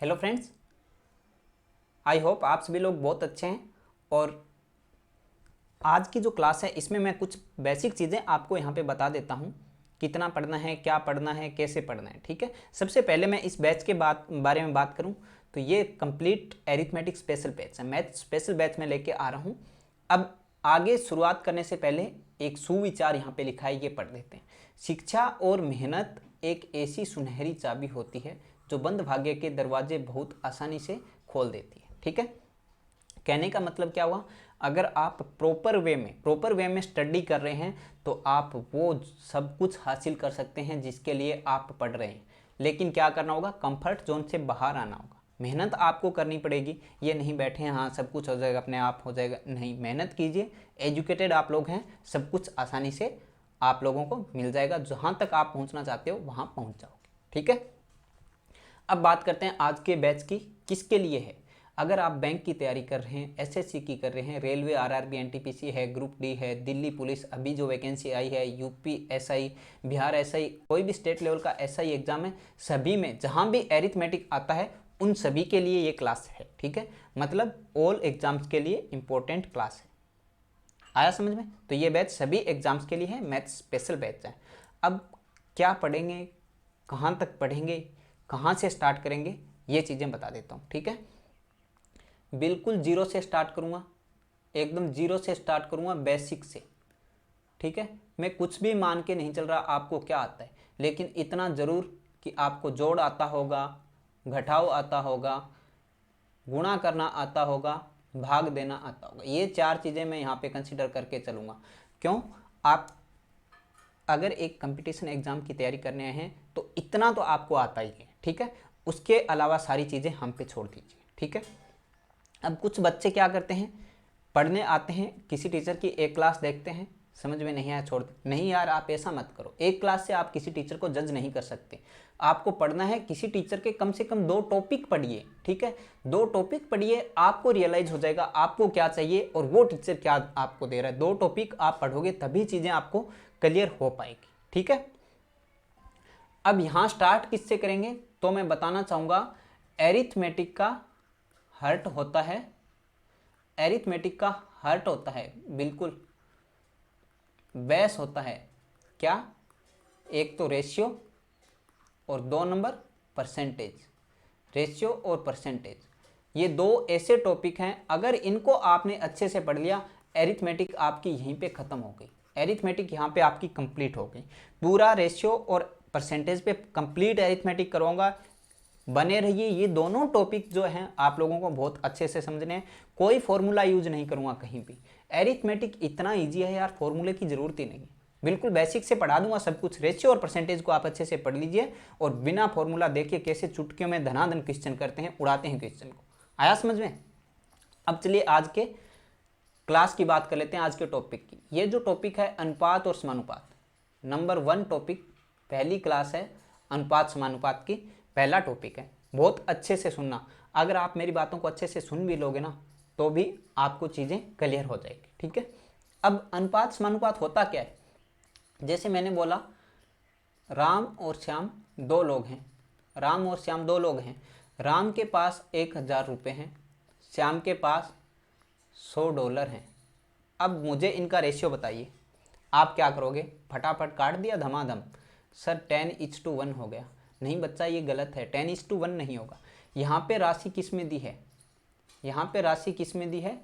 Hello friends, I hope आप सभी लोग बहुत अच्छे हैं। और आज की जो क्लास है इसमें मैं कुछ बेसिक चीज़ें आपको यहाँ पे बता देता हूँ, कितना पढ़ना है, क्या पढ़ना है, कैसे पढ़ना है। ठीक है, सबसे पहले मैं इस बैच के बारे में बात करूँ तो ये कंप्लीट एरिथमेटिक स्पेशल बैच है, मैथ स्पेशल बैच में लेके आ रहा हूँ। अब आगे शुरुआत करने से पहले एक सुविचार यहाँ पे लिखा है, ये पढ़ लेते हैं। शिक्षा और मेहनत एक ऐसी सुनहरी चाबी होती है जो बंद भाग्य के दरवाजे बहुत आसानी से खोल देती है। ठीक है, कहने का मतलब क्या हुआ, अगर आप प्रॉपर वे में स्टडी कर रहे हैं तो आप वो सब कुछ हासिल कर सकते हैं जिसके लिए आप पढ़ रहे हैं। लेकिन क्या करना होगा, कंफर्ट जोन से बाहर आना होगा, मेहनत आपको करनी पड़ेगी। ये नहीं बैठे हैं हाँ सब कुछ हो जाएगा अपने आप हो जाएगा, नहीं, मेहनत कीजिए। एजुकेटेड आप लोग हैं, सब कुछ आसानी से आप लोगों को मिल जाएगा, जहाँ तक आप पहुँचना चाहते हो वहाँ पहुँच जाओगे। ठीक है, अब बात करते हैं आज के बैच की, किसके लिए है। अगर आप बैंक की तैयारी कर रहे हैं, एसएससी की कर रहे हैं, रेलवे, आरआरबी, एनटीपीसी है, ग्रुप डी है, दिल्ली पुलिस अभी जो वैकेंसी आई है, यूपी एसआई, बिहार एसआई, कोई भी स्टेट लेवल का एसआई एग्जाम है, सभी में जहां भी एरिथमेटिक आता है उन सभी के लिए ये क्लास है। ठीक है, मतलब ऑल एग्जाम्स के लिए इंपॉर्टेंट क्लास है। आया समझ में? तो ये बैच सभी एग्जाम्स के लिए है, मैथ स्पेशल बैच है। अब क्या पढ़ेंगे, कहाँ तक पढ़ेंगे, कहाँ से स्टार्ट करेंगे, ये चीज़ें बता देता हूँ। ठीक है, बिल्कुल जीरो से स्टार्ट करूँगा, एकदम जीरो से स्टार्ट करूँगा, बेसिक से। ठीक है, मैं कुछ भी मान के नहीं चल रहा आपको क्या आता है, लेकिन इतना ज़रूर कि आपको जोड़ आता होगा, घटाव आता होगा, गुणा करना आता होगा, भाग देना आता होगा। ये चार चीज़ें मैं यहाँ पे कंसिडर करके चलूँगा। क्यों, आप अगर एक कंपटीशन एग्ज़ाम की तैयारी करने हैं तो इतना तो आपको आता ही है। ठीक है, उसके अलावा सारी चीज़ें हम पे छोड़ दीजिए। ठीक है, अब कुछ बच्चे क्या करते हैं, पढ़ने आते हैं, किसी टीचर की एक क्लास देखते हैं, समझ में नहीं आया छोड़ दे। नहीं यार, आप ऐसा मत करो, एक क्लास से आप किसी टीचर को जज नहीं कर सकते। आपको पढ़ना है किसी टीचर के कम से कम 2 टॉपिक पढ़िए। ठीक है, 2 टॉपिक पढ़िए, आपको रियलाइज हो जाएगा आपको क्या चाहिए और वो टीचर क्या आपको दे रहा है। 2 टॉपिक आप पढ़ोगे तभी चीज़ें आपको क्लियर हो पाएगी। ठीक है, अब यहाँ स्टार्ट किससे करेंगे तो मैं बताना चाहूँगा, एरिथमेटिक का हर्ट होता है, एरिथमेटिक का हर्ट होता है, बिल्कुल बेस होता है। क्या, एक तो रेशियो और 2 नंबर परसेंटेज। रेशियो और परसेंटेज, ये 2 ऐसे टॉपिक हैं, अगर इनको आपने अच्छे से पढ़ लिया, एरिथमेटिक आपकी यहीं पे ख़त्म हो गई। एरिथमेटिक यहाँ पे आपकी कंप्लीट हो गई। पूरा रेशियो और परसेंटेज पे कंप्लीट एरिथमेटिक करवाऊंगा, बने रहिए। ये दोनों टॉपिक जो हैं आप लोगों को बहुत अच्छे से समझने हैं, कोई फॉर्मूला यूज नहीं करूँगा कहीं भी। एरिथमेटिक इतना ईजी है यार, फॉर्मूले की ज़रूरत ही नहीं, बिल्कुल बेसिक से पढ़ा दूंगा सब कुछ। रेशियो और परसेंटेज को आप अच्छे से पढ़ लीजिए और बिना फॉर्मूला देखिए कैसे चुटकियों में धनाधन क्वेश्चन करते हैं, उड़ाते हैं क्वेश्चन को। आया समझ में? अब चलिए आज के क्लास की बात कर लेते हैं, आज के टॉपिक की। ये जो टॉपिक है अनुपात और समानुपात, नंबर 1 टॉपिक, पहली क्लास है अनुपात समानुपात की, पहला टॉपिक है। बहुत अच्छे से सुनना, अगर आप मेरी बातों को अच्छे से सुन भी लोगे ना तो भी आपको चीज़ें क्लियर हो जाएगी। ठीक है, अब अनुपात समानुपात होता क्या है, जैसे मैंने बोला राम और श्याम 2 लोग हैं, राम और श्याम 2 लोग हैं। राम के पास 1000 रुपये हैं, श्याम के पास $100 हैं। अब मुझे इनका रेशियो बताइए। आप क्या करोगे, फटाफट काट दिया धमाधम, सर 10:1 हो गया। नहीं बच्चा, ये गलत है, 10:1 नहीं होगा। यहाँ पे राशि किस में दी है, यहाँ पे राशि किस में दी है,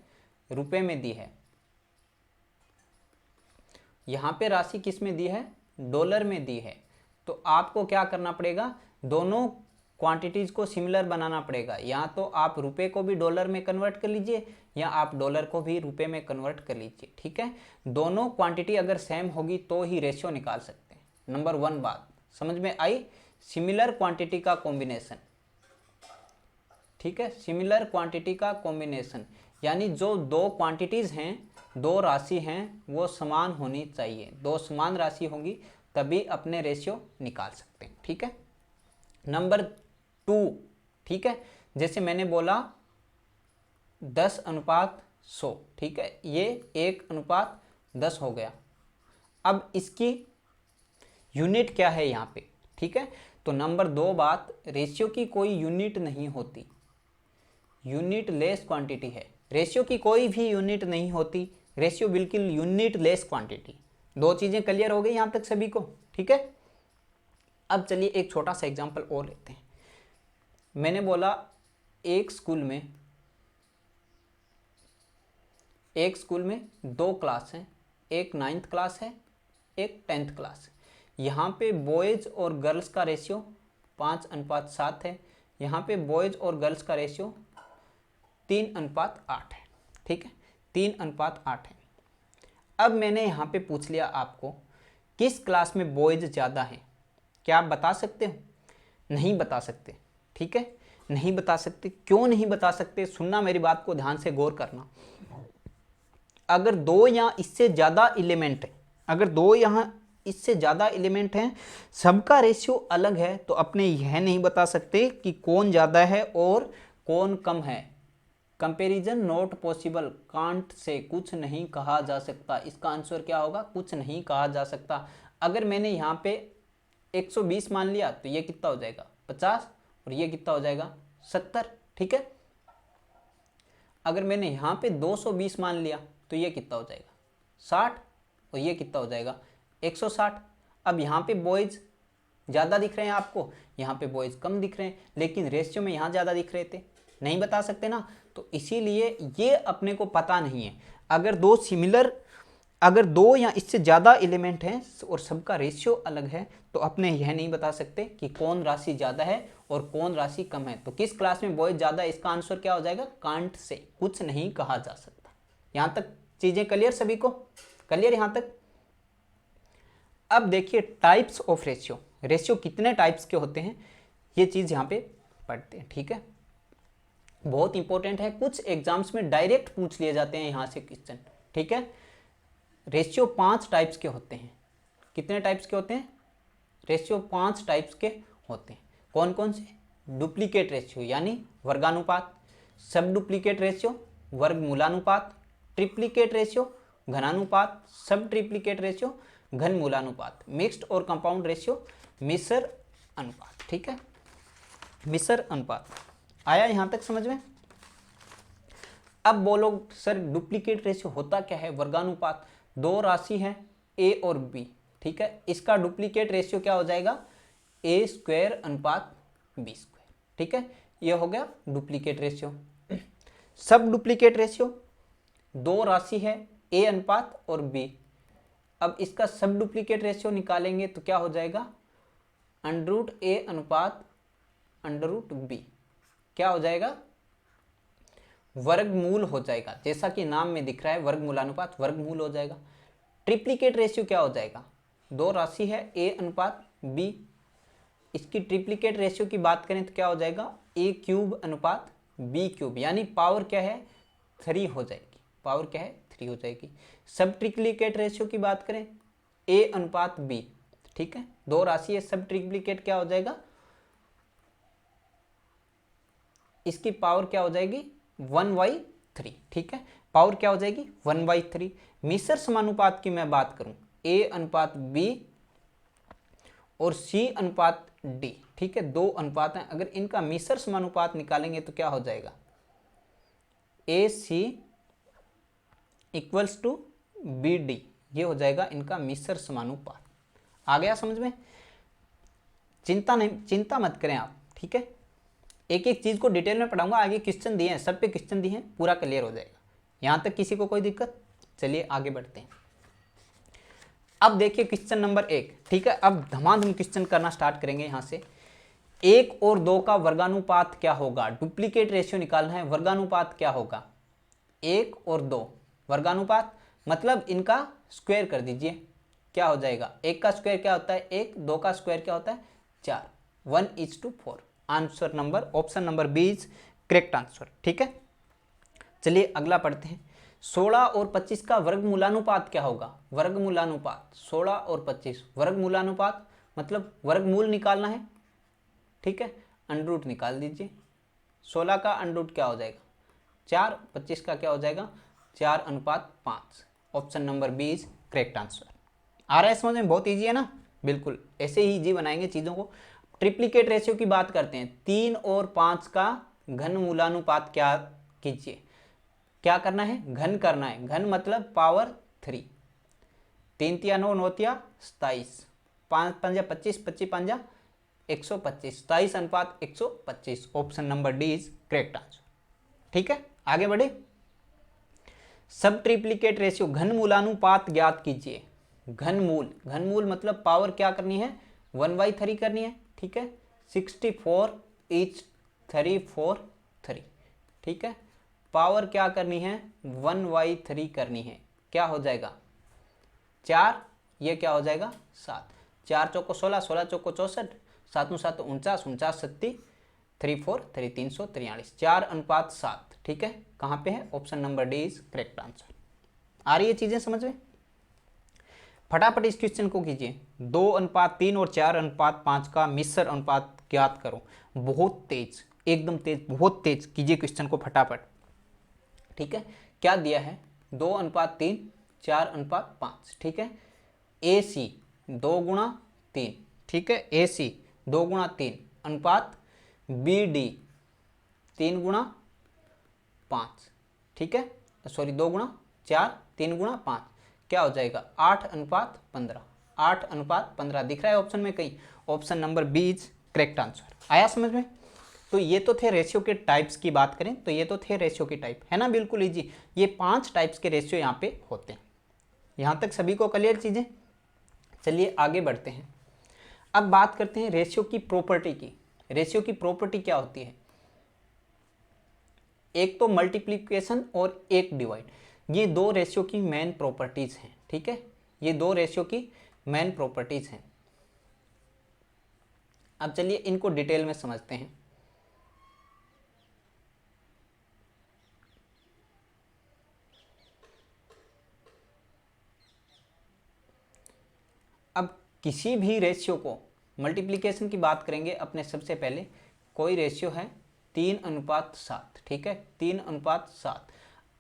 रुपए में दी है। यहाँ पे राशि किस में दी है, डॉलर में दी है। तो आपको क्या करना पड़ेगा, दोनों क्वांटिटीज़ को सिमिलर बनाना पड़ेगा। या तो आप रुपए को भी डॉलर में कन्वर्ट कर लीजिए या आप डॉलर को भी रुपए में कन्वर्ट कर लीजिए। ठीक है, दोनों क्वांटिटी अगर सेम होगी तो ही रेशियो निकाल सकते हैं। नंबर 1 बात समझ में आई, सिमिलर क्वांटिटी का कॉम्बिनेशन। ठीक है, सिमिलर क्वांटिटी का कॉम्बिनेशन यानी जो 2 क्वांटिटीज़ हैं, 2 राशि हैं, वो समान होनी चाहिए। 2 समान राशि होंगी तभी अपने रेशियो निकाल सकते हैं। ठीक है, नंबर 2, ठीक है, जैसे मैंने बोला 10:100, ठीक है, ये 1:10 हो गया। अब इसकी यूनिट क्या है यहाँ पे, ठीक है, तो नंबर 2 बात, रेशियो की कोई यूनिट नहीं होती, यूनिट लेस क्वांटिटी है। रेशियो की कोई भी यूनिट नहीं होती, रेशियो बिल्कुल यूनिट लेस क्वांटिटी। दो चीजें क्लियर हो गई यहां तक सभी को, ठीक है। अब चलिए एक छोटा सा एग्जांपल और लेते हैं। मैंने बोला एक स्कूल में दो क्लास हैं, एक 9th क्लास है, एक 10th क्लास है। यहाँ पे बॉयज़ और गर्ल्स का रेशियो 5:7 है, यहाँ पे बॉयज़ और गर्ल्स का रेशियो 3:8 है, ठीक है, 3:8 है। अब मैंने यहाँ पे पूछ लिया आपको किस क्लास में बॉयज़ ज़्यादा हैं, क्या आप बता सकते हो? नहीं बता सकते, ठीक है, नहीं बता सकते। क्यों नहीं बता सकते? सुनना मेरी बात को ध्यान से गौर करना। अगर दो या इससे ज़्यादा एलिमेंट है, अगर दो यहाँ इससे ज़्यादा एलिमेंट हैं, सबका रेशियो अलग है, तो अपने यह नहीं बता सकते कि कौन ज़्यादा है और कौन कम है। Comparison not possible, can't say कुछ नहीं कहा जा सकता। इसका आंसर क्या होगा? कुछ नहीं कहा जा सकता। अगर मैंने यहाँ पे 120 मान लिया तो ये कितना हो जाएगा? 50, और ये कितना हो जाएगा? 70, ठीक है। अगर मैंने यहाँ पे 220 मान लिया तो ये कितना हो जाएगा? 60, और ये कितना हो जाएगा? 160। अब यहाँ पे बॉयज़ ज़्यादा दिख रहे हैं आपको, यहाँ पे बॉयज़ कम दिख रहे हैं, लेकिन रेशियो में यहाँ ज़्यादा दिख रहे थे। नहीं बता सकते ना, तो इसीलिए ये अपने को पता नहीं है। अगर दो या इससे ज़्यादा एलिमेंट हैं और सबका रेशियो अलग है, तो अपने यह नहीं बता सकते कि कौन राशि ज़्यादा है और कौन राशि कम है। तो किस क्लास में बॉयज़ ज़्यादा है, इसका आंसर क्या हो जाएगा? कांट से कुछ नहीं कहा जा सकता। यहाँ तक चीज़ें क्लियर सभी को? क्लियर यहाँ तक? अब देखिए टाइप्स ऑफ रेशियो, रेशियो कितने टाइप्स के होते हैं, ये चीज़ यहाँ पे पढ़ते हैं, ठीक है। बहुत इंपॉर्टेंट है, कुछ एग्जाम्स में डायरेक्ट पूछ लिए जाते हैं यहाँ से क्वेश्चन, ठीक है। रेशियो 5 टाइप्स के होते हैं। कितने टाइप्स के होते हैं? रेशियो 5 टाइप्स के होते हैं। कौन कौन से? डुप्लीकेट रेशियो यानी वर्गानुपात, सब डुप्लीकेट रेशियो वर्गमूलानुपात, ट्रिप्लीकेट रेशियो घनानुपात, सब ट्रिप्लीकेट रेशियो घनमूलानुपात, मिक्स्ड और कंपाउंड रेशियो मिश्र अनुपात, ठीक है, मिश्र अनुपात। आया यहाँ तक समझ में? अब बोलो सर डुप्लीकेट रेशियो होता क्या है? वर्गानुपात, दो राशि है a और b, ठीक है, इसका डुप्लीकेट रेशियो क्या हो जाएगा? a² अनुपात b², ठीक है, ये हो गया डुप्लीकेट रेशियो। सब डुप्लीकेट रेशियो, दो राशि है a अनुपात और b, अब इसका सब डुप्लीकेट रेशियो निकालेंगे तो क्या हो जाएगा? √a अनुपात √b, क्या हो जाएगा? वर्गमूल हो जाएगा, जैसा कि नाम में दिख रहा है वर्गमूलानुपात, वर्गमूल हो जाएगा। ट्रिप्लीकेट रेशियो क्या हो जाएगा? दो राशि है a अनुपात b, इसकी ट्रिप्लीकेट रेशियो की बात करें तो क्या हो जाएगा? a³ अनुपात b³, यानी पावर क्या है? 3 हो जाएगी, पावर क्या है? 3 हो जाएगी। सब ट्रिप्लीकेट रेशियो की बात करें a अनुपात b, ठीक है, दो राशि है, सब ट्रिप्लीकेट क्या हो जाएगा? इसकी पावर क्या हो जाएगी? 1/3, ठीक है, पावर क्या हो जाएगी? 1/3। मिश्र समानुपात की मैं बात करूं, a अनुपात b और c अनुपात d, ठीक है, दो अनुपात हैं, अगर इनका मिश्र समानुपात निकालेंगे तो क्या हो जाएगा? AC = BD, ये हो जाएगा इनका मिश्र समानुपात। आ गया समझ में? चिंता मत करें आप, ठीक है, एक एक चीज को डिटेल में पढ़ाऊंगा। आगे क्वेश्चन दिए हैं, सब पे क्वेश्चन दिए हैं, पूरा क्लियर हो जाएगा। यहां तक किसी को कोई दिक्कत? चलिए आगे बढ़ते हैं। अब देखिए क्वेश्चन नंबर 1, ठीक है, अब धमाधम क्वेश्चन करना स्टार्ट करेंगे। यहां से 1 और 2 का वर्गानुपात क्या होगा? डुप्लीकेट रेशियो निकालना है, वर्गानुपात क्या होगा? 1 और 2 वर्गानुपात मतलब इनका स्क्वायर कर दीजिए, क्या हो जाएगा? 1 का स्क्वायर क्या होता है? 1, 2 का स्क्वायर क्या होता है? 4, 1:4। Answer number option number B is correct answer, ठीक है। चलिए अगला पढ़ते हैं। 16 और 25 का वर्गमूलानुपात क्या होगा? वर्गमूलानुपात 16 और 25, वर्गमूलानुपात मतलब वर्गमूल निकालना है, ठीक है, अंडर निकाल दीजिए। 16 का अंडर क्या हो जाएगा? 4, 25 का क्या हो जाएगा? 4:5। Option number B is correct answer. आ रहा है समझ में? बहुत ईजी है ना, बिल्कुल ऐसे ही ईजी बनाएंगे चीज़ों को। ट्रिप्लिकेट रेशियो की बात करते हैं, 3 और 5 का घनमूलानुपात क्या कीजिए, क्या करना है, घन करना है। घन मतलब पावर 3, 3 तिया 9, 9 तिया 27, 5 पंजा 25, 25 पंजा 125, 27 अनुपात 125। Option number D is correct answer. ठीक है, आगे बढ़े। सब ट्रिप्लिकेट रेशियो घनमूलानुपात ज्ञात कीजिए। घनमूल, घनमूल मतलब पावर क्या करनी है, 1/3 करनी है। ठीक है, 64 इच 343। ठीक है, पावर क्या करनी है, 1/3 करनी है। क्या हो जाएगा 4, ये क्या हो जाएगा 7, 4 चौको 16, 16 चौको 64, 7 7 49, 49 सत्ती 343, 343, 4:7। ठीक है, कहाँ पे है, option number D is correct answer. आ रही है चीजें समझ में। फटाफट इस क्वेश्चन को कीजिए। 2:3 और 4:5 का मिश्र अनुपात ज्ञात करो। बहुत तेज, एकदम तेज, बहुत तेज कीजिए क्वेश्चन को फटाफट। ठीक है, क्या दिया है, 2:3, 4:5। ठीक है, ए सी 2x3। ठीक है, ए सी 2x3 अनुपात बी डी 3x5। ठीक है, सॉरी 2x4, 3x5, क्या हो जाएगा 8:15। 8:15 दिख रहा है ऑप्शन में कहीं, option number B is correct answer. आया समझ में। तो ये तो थे रेशियो के टाइप्स की बात करें तो ये तो थे रेशियो के टाइप, है ना, बिल्कुल इजी। ये 5 टाइप्स के रेशियो यहाँ पे होते हैं। यहाँ तक सभी को क्लियर चीजें। चलिए आगे बढ़ते हैं। अब बात करते हैं रेशियो की प्रॉपर्टी की। रेशियो की प्रॉपर्टी क्या होती है, एक तो मल्टीप्लिकेशन और एक डिवाइड। ये 2 रेशियो की मेन प्रॉपर्टीज हैं। ठीक है, ये 2 रेशियो की मेन प्रॉपर्टीज हैं। अब चलिए इनको डिटेल में समझते हैं। अब किसी भी रेशियो को, मल्टीप्लिकेशन की बात करेंगे अपने सबसे पहले। कोई रेशियो है 3:7। ठीक है, 3:7।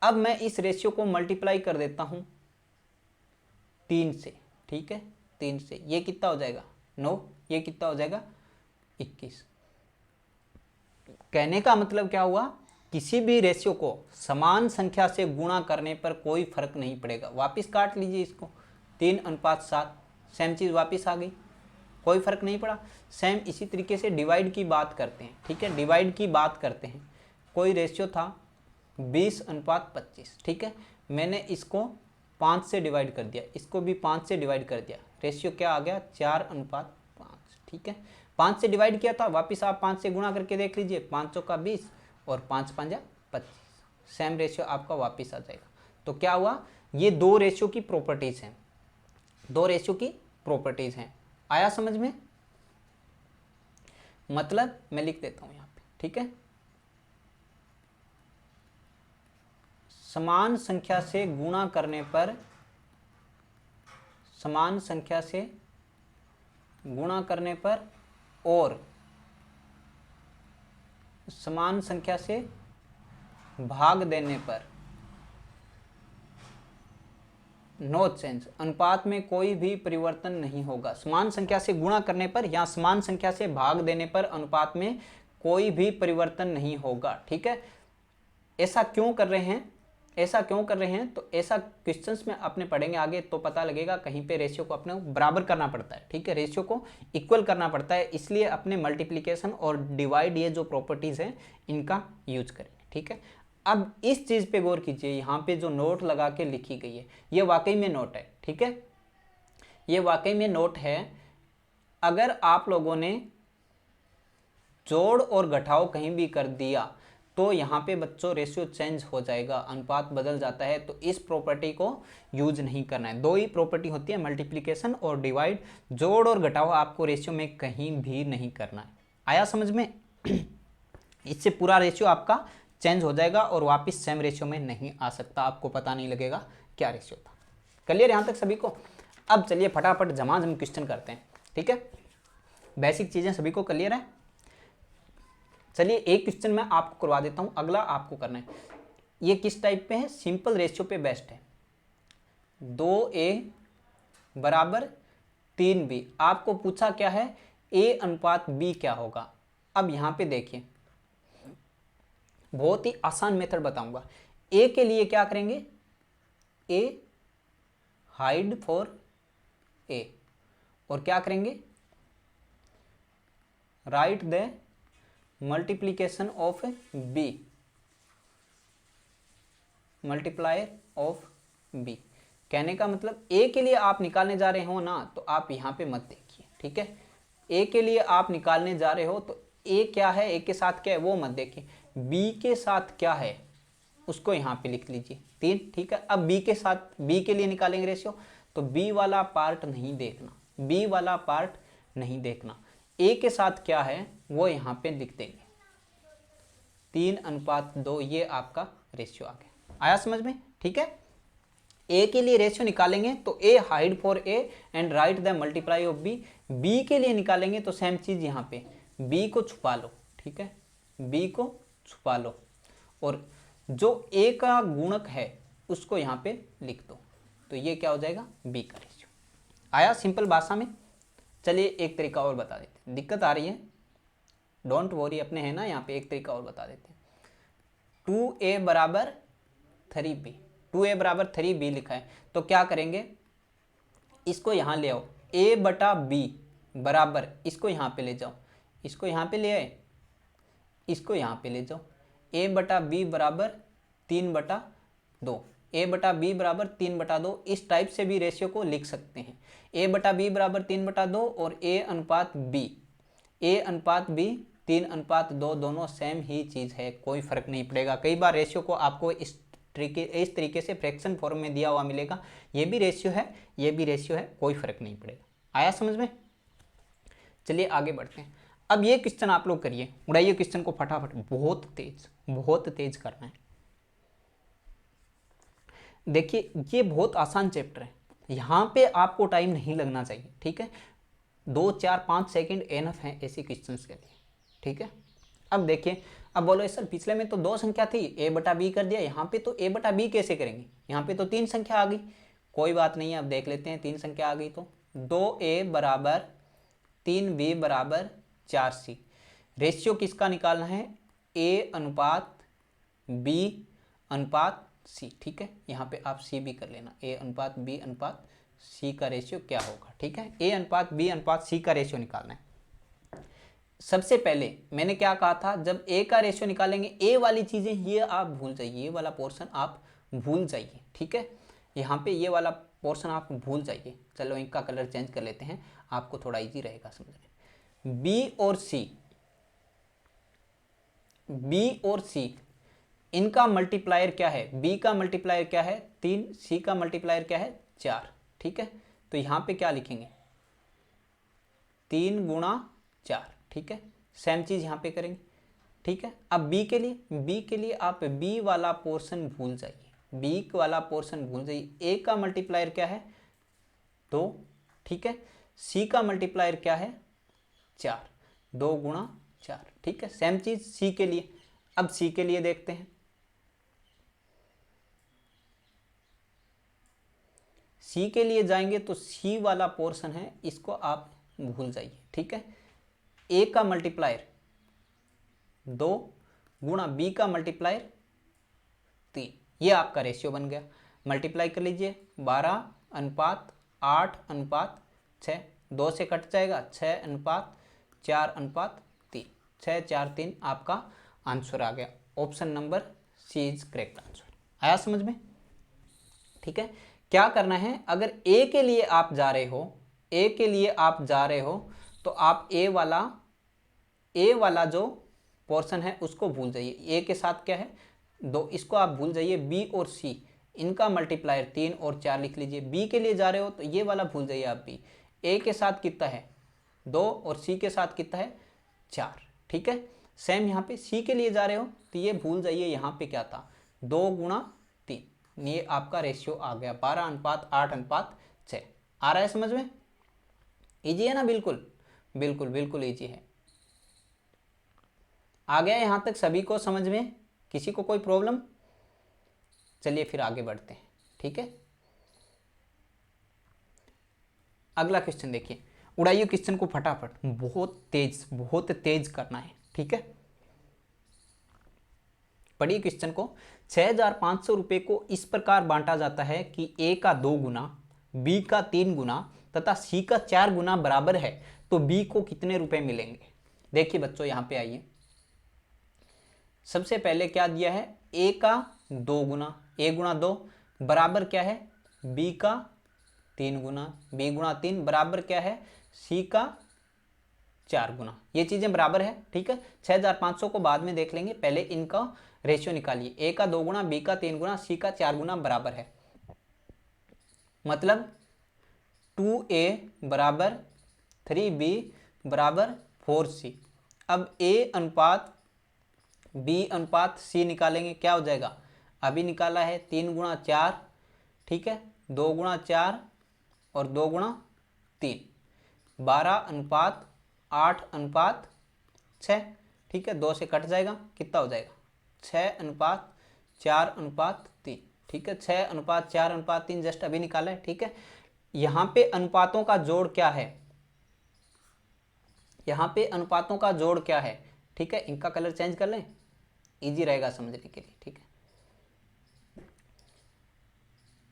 अब मैं इस रेशियो को मल्टीप्लाई कर देता हूं 3 से। ठीक है, 3 से, ये कितना हो जाएगा 9, ये कितना हो जाएगा 21। कहने का मतलब क्या हुआ, किसी भी रेशियो को समान संख्या से गुणा करने पर कोई फर्क नहीं पड़ेगा। वापिस काट लीजिए इसको, 3:7, सेम चीज़ वापिस आ गई, कोई फर्क नहीं पड़ा। सेम इसी तरीके से डिवाइड की बात करते हैं। ठीक है, डिवाइड की बात करते हैं। कोई रेशियो था 20:25। ठीक है, मैंने इसको 5 से डिवाइड कर दिया, इसको भी 5 से डिवाइड कर दिया, रेशियो क्या आ गया 4:5। ठीक है, 5 से डिवाइड किया था, वापिस आप 5 से गुणा करके देख लीजिए, 5 चौका 20 और 5 पंजा 25, सेम रेशियो आपका वापिस आ जाएगा। तो क्या हुआ, ये 2 रेशियो की प्रॉपर्टीज हैं, 2 रेशियो की प्रॉपर्टीज हैं। आया समझ में, मतलब मैं लिख देता हूं यहां पे। ठीक है, समान संख्या से गुणा करने पर, समान संख्या से गुणा करने पर और समान संख्या से भाग देने पर नो चेंज, अनुपात में कोई भी परिवर्तन नहीं होगा। समान संख्या से गुणा करने पर या समान संख्या से भाग देने पर अनुपात में कोई भी परिवर्तन नहीं होगा। ठीक है, ऐसा क्यों कर रहे हैं, ऐसा क्यों कर रहे हैं, तो ऐसा क्वेश्चंस में अपने पढ़ेंगे आगे तो पता लगेगा। कहीं पे रेशियो को अपने बराबर करना पड़ता है। ठीक है, रेशियो को इक्वल करना पड़ता है, इसलिए अपने मल्टीप्लिकेशन और डिवाइड ये जो प्रॉपर्टीज हैं इनका यूज करेंगे। ठीक है, अब इस चीज पे गौर कीजिए, यहाँ पे जो नोट लगा के लिखी गई है ये वाकई में नोट है। ठीक है, ये वाकई में नोट है। अगर आप लोगों ने जोड़ और घटाव कहीं भी कर दिया तो यहाँ पे बच्चों रेशियो चेंज हो जाएगा, अनुपात बदल जाता है। तो इस प्रॉपर्टी को यूज नहीं करना है। 2 ही प्रॉपर्टी होती है, मल्टीप्लिकेशन और डिवाइड। जोड़ और घटाव आपको रेशियो में कहीं भी नहीं करना है। आया समझ में। इससे पूरा रेशियो आपका चेंज हो जाएगा और वापस सेम रेशियो में नहीं आ सकता, आपको पता नहीं लगेगा क्या रेशियो था। क्लियर यहाँ तक सभी को। अब चलिए फटाफट झमाझम क्वेश्चन करते हैं। ठीक है, बेसिक चीजें सभी को क्लियर है। चलिए एक क्वेश्चन मैं आपको करवा देता हूं, अगला आपको करना है। ये किस टाइप पे है, सिंपल रेशियो पे बेस्ट है। 2a = 3b। आपको पूछा क्या है, ए अनुपात बी क्या होगा। अब यहाँ पे देखिए, बहुत ही आसान मेथड बताऊंगा। ए के लिए क्या करेंगे, ए हाइड फॉर ए, और क्या करेंगे, write the multiplication of B, multiplier of B. कहने का मतलब ए के लिए आप निकालने जा रहे हो ना, तो आप यहाँ पे मत देखिए, ठीक है। ए के लिए आप निकालने जा रहे हो तो ए क्या है, ए के साथ क्या है वो मत देखिए, बी के साथ क्या है उसको यहाँ पे लिख लीजिए 3, ठीक है। अब बी के साथ, बी के लिए निकालेंगे रेशियो, तो बी वाला पार्ट नहीं देखना, बी वाला पार्ट नहीं देखना, ए के साथ क्या है वो यहाँ पे लिख देंगे 3:2, ये आपका रेशियो आ गया। आया समझ में, ठीक है। ए के लिए रेशियो निकालेंगे तो A hide for A and write the multiply of B. B के लिए निकालेंगे तो सेम चीज यहाँ पे, बी को छुपा लो, ठीक है, बी को छुपा लो, और जो ए का गुणक है उसको यहाँ पे लिख दो, तो ये क्या हो जाएगा, बी का रेशियो। आया सिंपल भाषा में। चलिए एक तरीका और बता देते हैं, दिक्कत आ रही है डोंट वरी, अपने है ना यहाँ पे, एक तरीका और बता देते हैं। 2a बराबर 3b, 2a बराबर 3b लिखा है, तो क्या करेंगे, इसको यहाँ ले आओ, a बटा b बराबर, इसको यहाँ पे ले जाओ, इसको यहाँ पे ले आए, इसको यहाँ पे ले जाओ, a बटा b बराबर 3/2, a बटा b बराबर 3/2। इस टाइप से भी रेशियो को लिख सकते हैं, a बटा b बराबर 3/2 और a अनुपात b, a अनुपात b 3:2, दोनों सेम ही चीज़ है, कोई फर्क नहीं पड़ेगा। कई बार रेशियो को आपको इस तरीके से फ्रैक्शन फॉर्म में दिया हुआ मिलेगा, ये भी रेशियो है, ये भी रेशियो है, कोई फर्क नहीं पड़ेगा। आया समझ में। चलिए आगे बढ़ते हैं। अब ये क्वेश्चन आप लोग करिए, उड़ाइए क्वेश्चन को फटाफट, बहुत तेज करना है। देखिए ये बहुत आसान चैप्टर है, यहाँ पे आपको टाइम नहीं लगना चाहिए, ठीक है। 2, 4, 5 सेकेंड एनफ है ऐसे क्वेश्चन के लिए, ठीक है। अब देखिए, अब बोलो सर पिछले में तो 2 संख्या थी, a बटा b कर दिया, यहाँ पे तो a बटा b कैसे करेंगे, यहाँ पे तो 3 संख्या आ गई। कोई बात नहीं है, अब देख लेते हैं, 3 संख्या आ गई तो 2a बराबर 3b बराबर 4c। रेशियो किसका निकालना है, a अनुपात b अनुपात c, ठीक है। यहाँ पे आप c भी कर लेना, a अनुपात b अनुपात c का रेशियो क्या होगा, ठीक है। a अनुपात b अनुपात c का रेशियो निकालना है। सबसे पहले मैंने क्या कहा था, जब a का रेशियो निकालेंगे, a वाली चीज़ें ये आप भूल जाइए, ये वाला पोर्शन आप भूल जाइए, ठीक है। यहाँ पे ये वाला पोर्शन आप भूल जाइए। चलो इनका कलर चेंज कर लेते हैं, आपको थोड़ा इजी रहेगा समझने। b और c इनका मल्टीप्लायर क्या है, b का मल्टीप्लायर क्या है 3, c का मल्टीप्लायर क्या है 4, ठीक है। तो यहाँ पे क्या लिखेंगे, 3 गुणा 4, ठीक है। सेम चीज़ यहाँ पे करेंगे, ठीक है। अब b के लिए आप b वाला पोर्शन भूल जाइए, b वाला पोर्शन भूल जाइए। a का मल्टीप्लायर क्या है 2, ठीक है। c का मल्टीप्लायर क्या है 4, 2 गुणा 4, ठीक है। सेम चीज़ c के लिए। अब c के लिए देखते हैं, c के लिए जाएंगे तो c वाला पोर्शन है, इसको आप भूल जाइए, ठीक है। a का मल्टीप्लायर 2 गुणा b का मल्टीप्लायर 3, ये आपका रेशियो बन गया। मल्टीप्लाई कर लीजिए, 12:8:6, 2 से कट जाएगा, 6:4:3, 6, 4, 3 आपका आंसर आ गया। Option number C is correct answer. आया समझ में, ठीक है। क्या करना है, अगर a के लिए आप जा रहे हो, a के लिए आप जा रहे हो, तो आप a वाला जो पोर्शन है उसको भूल जाइए। a के साथ क्या है 2, इसको आप भूल जाइए। b और c इनका मल्टीप्लायर 3 और 4 लिख लीजिए। b के लिए जा रहे हो तो ये वाला भूल जाइए आप भी। a के साथ कितना है 2 और c के साथ कितना है 4, ठीक है। सेम यहाँ पे c के लिए जा रहे हो तो ये भूल जाइए, यहाँ पे क्या था 2 गुणा 3, ये आपका रेशियो आ गया 12:8:6। आ रहा है समझ में, इजी है ना, बिल्कुल बिल्कुल बिल्कुल इजी है। आ गया यहाँ तक सभी को समझ में, किसी को कोई प्रॉब्लम। चलिए फिर आगे बढ़ते हैं, ठीक है। अगला क्वेश्चन देखिए, उड़ाइए क्वेश्चन को फटाफट, बहुत तेज करना है, ठीक है। पढ़िए क्वेश्चन को। 6,500 रुपये को इस प्रकार बांटा जाता है कि ए का 2 गुना, बी का 3 गुना तथा सी का 4 गुना बराबर है, तो बी को कितने रुपए मिलेंगे। देखिए बच्चों यहाँ पे आइए, सबसे पहले क्या दिया है, ए का 2 गुना, ए गुणा 2 बराबर क्या है, बी का 3 गुना, बी गुणा 3 बराबर क्या है, सी का 4 गुना। ये चीजें बराबर है, ठीक है। 6,500 को बाद में देख लेंगे, पहले इनका रेशियो निकालिए। ए का 2 गुना, बी का 3 गुना, सी का 4 गुना बराबर है, मतलब 2a बराबर 3b बराबर 4c। अब a अनुपात b अनुपात c निकालेंगे, क्या हो जाएगा, अभी निकाला है 3 गुणा 4, ठीक है, 2 गुणा 4 और 2 गुणा 3, 12 अनुपात 8 अनुपात 6, ठीक है, 2 से कट जाएगा, कितना हो जाएगा, 6 अनुपात 4 अनुपात 3, ठीक है, 6 अनुपात 4 अनुपात 3 जस्ट अभी निकाला है, ठीक है। यहाँ पे अनुपातों का जोड़ क्या है, यहाँ पे अनुपातों का जोड़ क्या है, ठीक है, इनका कलर चेंज कर लें, इजी रहेगा समझने के लिए, ठीक है।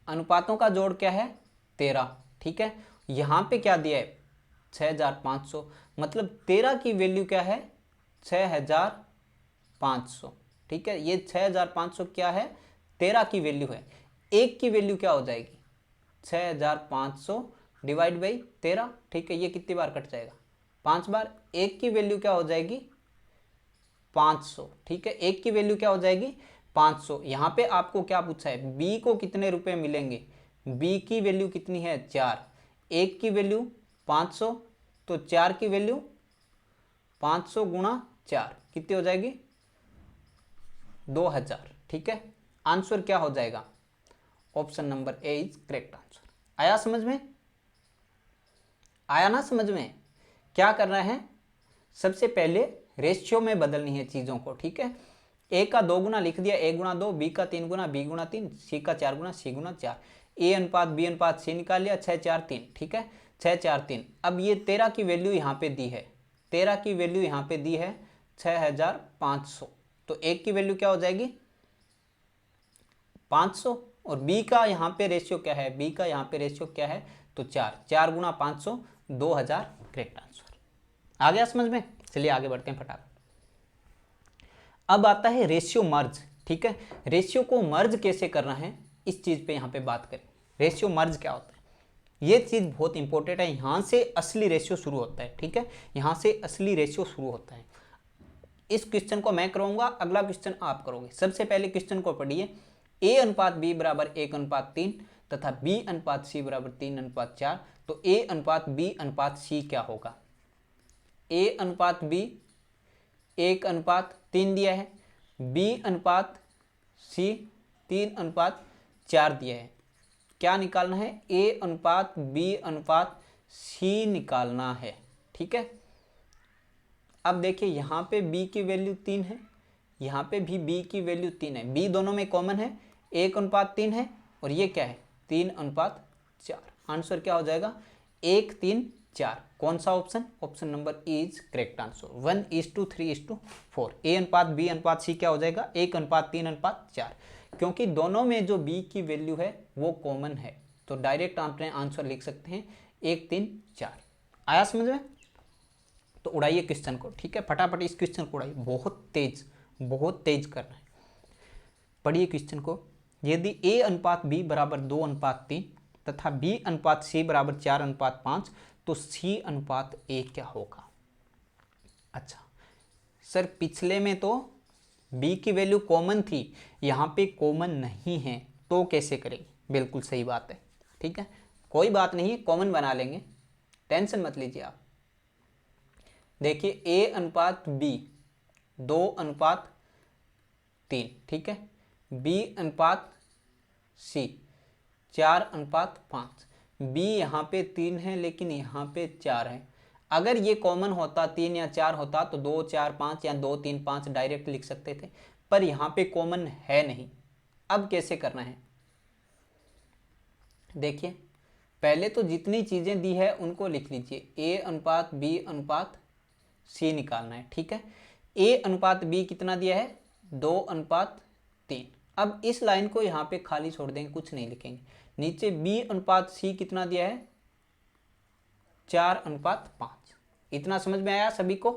अनुपातों का जोड़ क्या है, 13, ठीक है। यहाँ पे क्या दिया है, 6,500, मतलब 13 की वैल्यू क्या है, 6,500, ठीक है। ये 6,500 क्या है, 13 की वैल्यू है। एक की वैल्यू क्या हो जाएगी, 6,500 डिवाइड बाई 13, ठीक है, ये कितनी बार कट जाएगा, 5 बार। एक की वैल्यू क्या हो जाएगी, 500, ठीक है, एक की वैल्यू क्या हो जाएगी, 500। यहाँ पे आपको क्या पूछा है, बी को कितने रुपए मिलेंगे, बी की वैल्यू कितनी है, 4, एक की वैल्यू 500, तो 4 की वैल्यू 500 गुणा 4 कितनी हो जाएगी, 2000, ठीक है। आंसर क्या हो जाएगा, option number A is correct answer. आया समझ में, आया ना समझ में। क्या करना है, सबसे पहले रेशियो में बदलनी है चीजों को, ठीक है। ए का 2 गुना लिख दिया, ए गुणा 2, बी का 3 गुना, बी गुणा 3, सी का 4 गुना, सी गुणा 4, ए अनुपात बी अनुपात सी निकाल लिया, 6 4 3, ठीक है, 6 4 3। अब ये 13 की वैल्यू यहाँ पे दी है, 13 की वैल्यू यहाँ पे दी है 6,500, तो एक की वैल्यू क्या हो जाएगी, 500, और बी का यहाँ पे रेशियो क्या है, बी का यहाँ पे रेशियो क्या है, तो 4, 4 गुणा 500, 2000 करेक्ट आंसर। आ गया समझ में। चलिए आगे बढ़ते हैं फटाफट। अब आता है रेशियो मर्ज, ठीक है। रेशियो को मर्ज कैसे करना है, इस चीज पे यहाँ पे बात करें। रेशियो मर्ज क्या होता है, ये चीज बहुत इंपॉर्टेंट है, यहाँ से असली रेशियो शुरू होता है, ठीक है, यहाँ से असली रेशियो शुरू होता है। इस क्वेश्चन को मैं कराऊंगा, अगला क्वेश्चन आप करोगे। सबसे पहले क्वेश्चन को पढ़िए, ए अनुपात बी बराबर 1:3 तथा बी अनुपात सी बराबर 3:4, तो ए अनुपात बी अनुपात सी क्या होगा। ए अनुपात बी 1:3 दिया है, बी अनुपात सी 3:4 दिया है। क्या निकालना है, ए अनुपात बी अनुपात सी निकालना है, ठीक है। अब देखिए यहाँ पे b की वैल्यू 3 है, यहाँ पे भी b की वैल्यू 3 है, b दोनों में कॉमन है, 1:3 है, और ये क्या है 3:4। आंसर क्या हो जाएगा, 1 3 4। कौन सा option, option number A is correct answer. 1:3:4, ए अनुपात बी अनुपात सी क्या हो जाएगा, 1:3:4, क्योंकि दोनों में जो b की वैल्यू है वो कॉमन है, तो डायरेक्ट आपने आंसर लिख सकते हैं 1 3 4। आया समझ में। तो उड़ाइए क्वेश्चन को, ठीक है, फटाफट इस क्वेश्चन को उड़ाइए, बहुत तेज करना है। पढ़िए क्वेश्चन को, यदि a अनुपात b बराबर 2:3 तथा b अनुपात c बराबर 4:5, तो c अनुपात a क्या होगा। अच्छा सर, पिछले में तो b की वैल्यू कॉमन थी, यहाँ पे कॉमन नहीं है, तो कैसे करेंगे। बिल्कुल सही बात है, ठीक है, कोई बात नहीं, कॉमन बना लेंगे, टेंशन मत लीजिए आप। देखिए a अनुपात b 2:3, ठीक है, b अनुपात c 4:5, b यहाँ पे 3 है लेकिन यहाँ पे 4 है। अगर ये कॉमन होता 3 या 4 होता तो 2 4 5 या 2 3 5 डायरेक्ट लिख सकते थे, पर यहाँ पे कॉमन है नहीं। अब कैसे करना है, देखिए पहले तो जितनी चीज़ें दी है उनको लिख लीजिए, ए अनुपात बी अनुपात सी निकालना है, ठीक है। ए अनुपात बी कितना दिया है, 2:3। अब इस लाइन को यहाँ पे खाली छोड़ देंगे, कुछ नहीं लिखेंगे। नीचे बी अनुपात सी कितना दिया है, 4:5। इतना समझ में आया सभी को?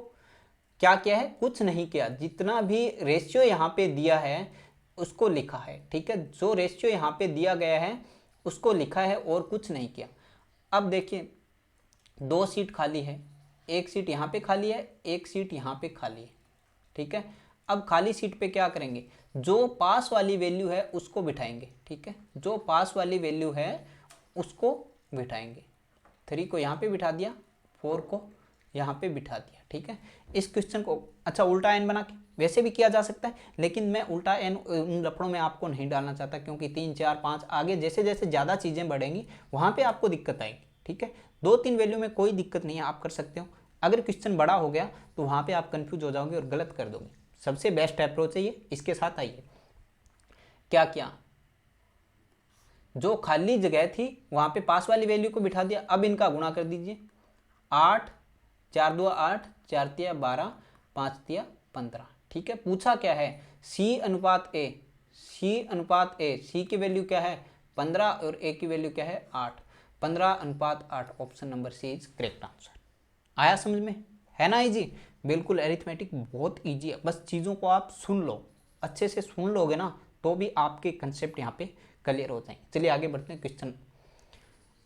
क्या किया है, कुछ नहीं किया, जितना भी रेशियो यहाँ पे दिया है उसको लिखा है, ठीक है। जो रेशियो यहाँ पे दिया गया है उसको लिखा है और कुछ नहीं किया। अब देखिए 2 सीट खाली है, एक सीट यहाँ पे खाली है, एक सीट यहाँ पे खाली है, ठीक है। अब खाली सीट पे क्या करेंगे, जो पास वाली वैल्यू है उसको बिठाएंगे, ठीक है। जो पास वाली वैल्यू है उसको बिठाएंगे। 3 को यहाँ पे बिठा दिया, 4 को यहाँ पे बिठा दिया, ठीक है। इस क्वेश्चन को अच्छा उल्टा एन बना के वैसे भी किया जा सकता है, लेकिन मैं उल्टा एन उन लफड़ों में आपको नहीं डालना चाहता, क्योंकि 3, 4, 5 आगे जैसे जैसे ज़्यादा चीज़ें बढ़ेंगी वहाँ पे आपको दिक्कत आएगी, ठीक है। 2-3 वैल्यू में कोई दिक्कत नहीं है, आप कर सकते हो। अगर क्वेश्चन बड़ा हो गया तो वहाँ पे आप कंफ्यूज हो जाओगे और गलत कर दोगे। सबसे बेस्ट अप्रोच है ये। इसके साथ आइए, क्या किया, जो खाली जगह थी वहाँ पे पास वाली वैल्यू को बिठा दिया। अब इनका गुणा कर दीजिए, 8, 4 2 8, 4 3 12, 5 3 15, ठीक है। पूछा क्या है, सी अनुपात ए, सी अनुपात ए, सी की वैल्यू क्या है 15 और ए की वैल्यू क्या है 8, 15:8। Option number C is correct answer. आया समझ में, है ना इजी? बिल्कुल, अरिथमेटिक बहुत इजी है, बस चीज़ों को आप सुन लो, अच्छे से सुन लोगे ना तो भी आपके कंसेप्ट यहाँ पे क्लियर हो जाएंगे। चलिए आगे बढ़ते हैं।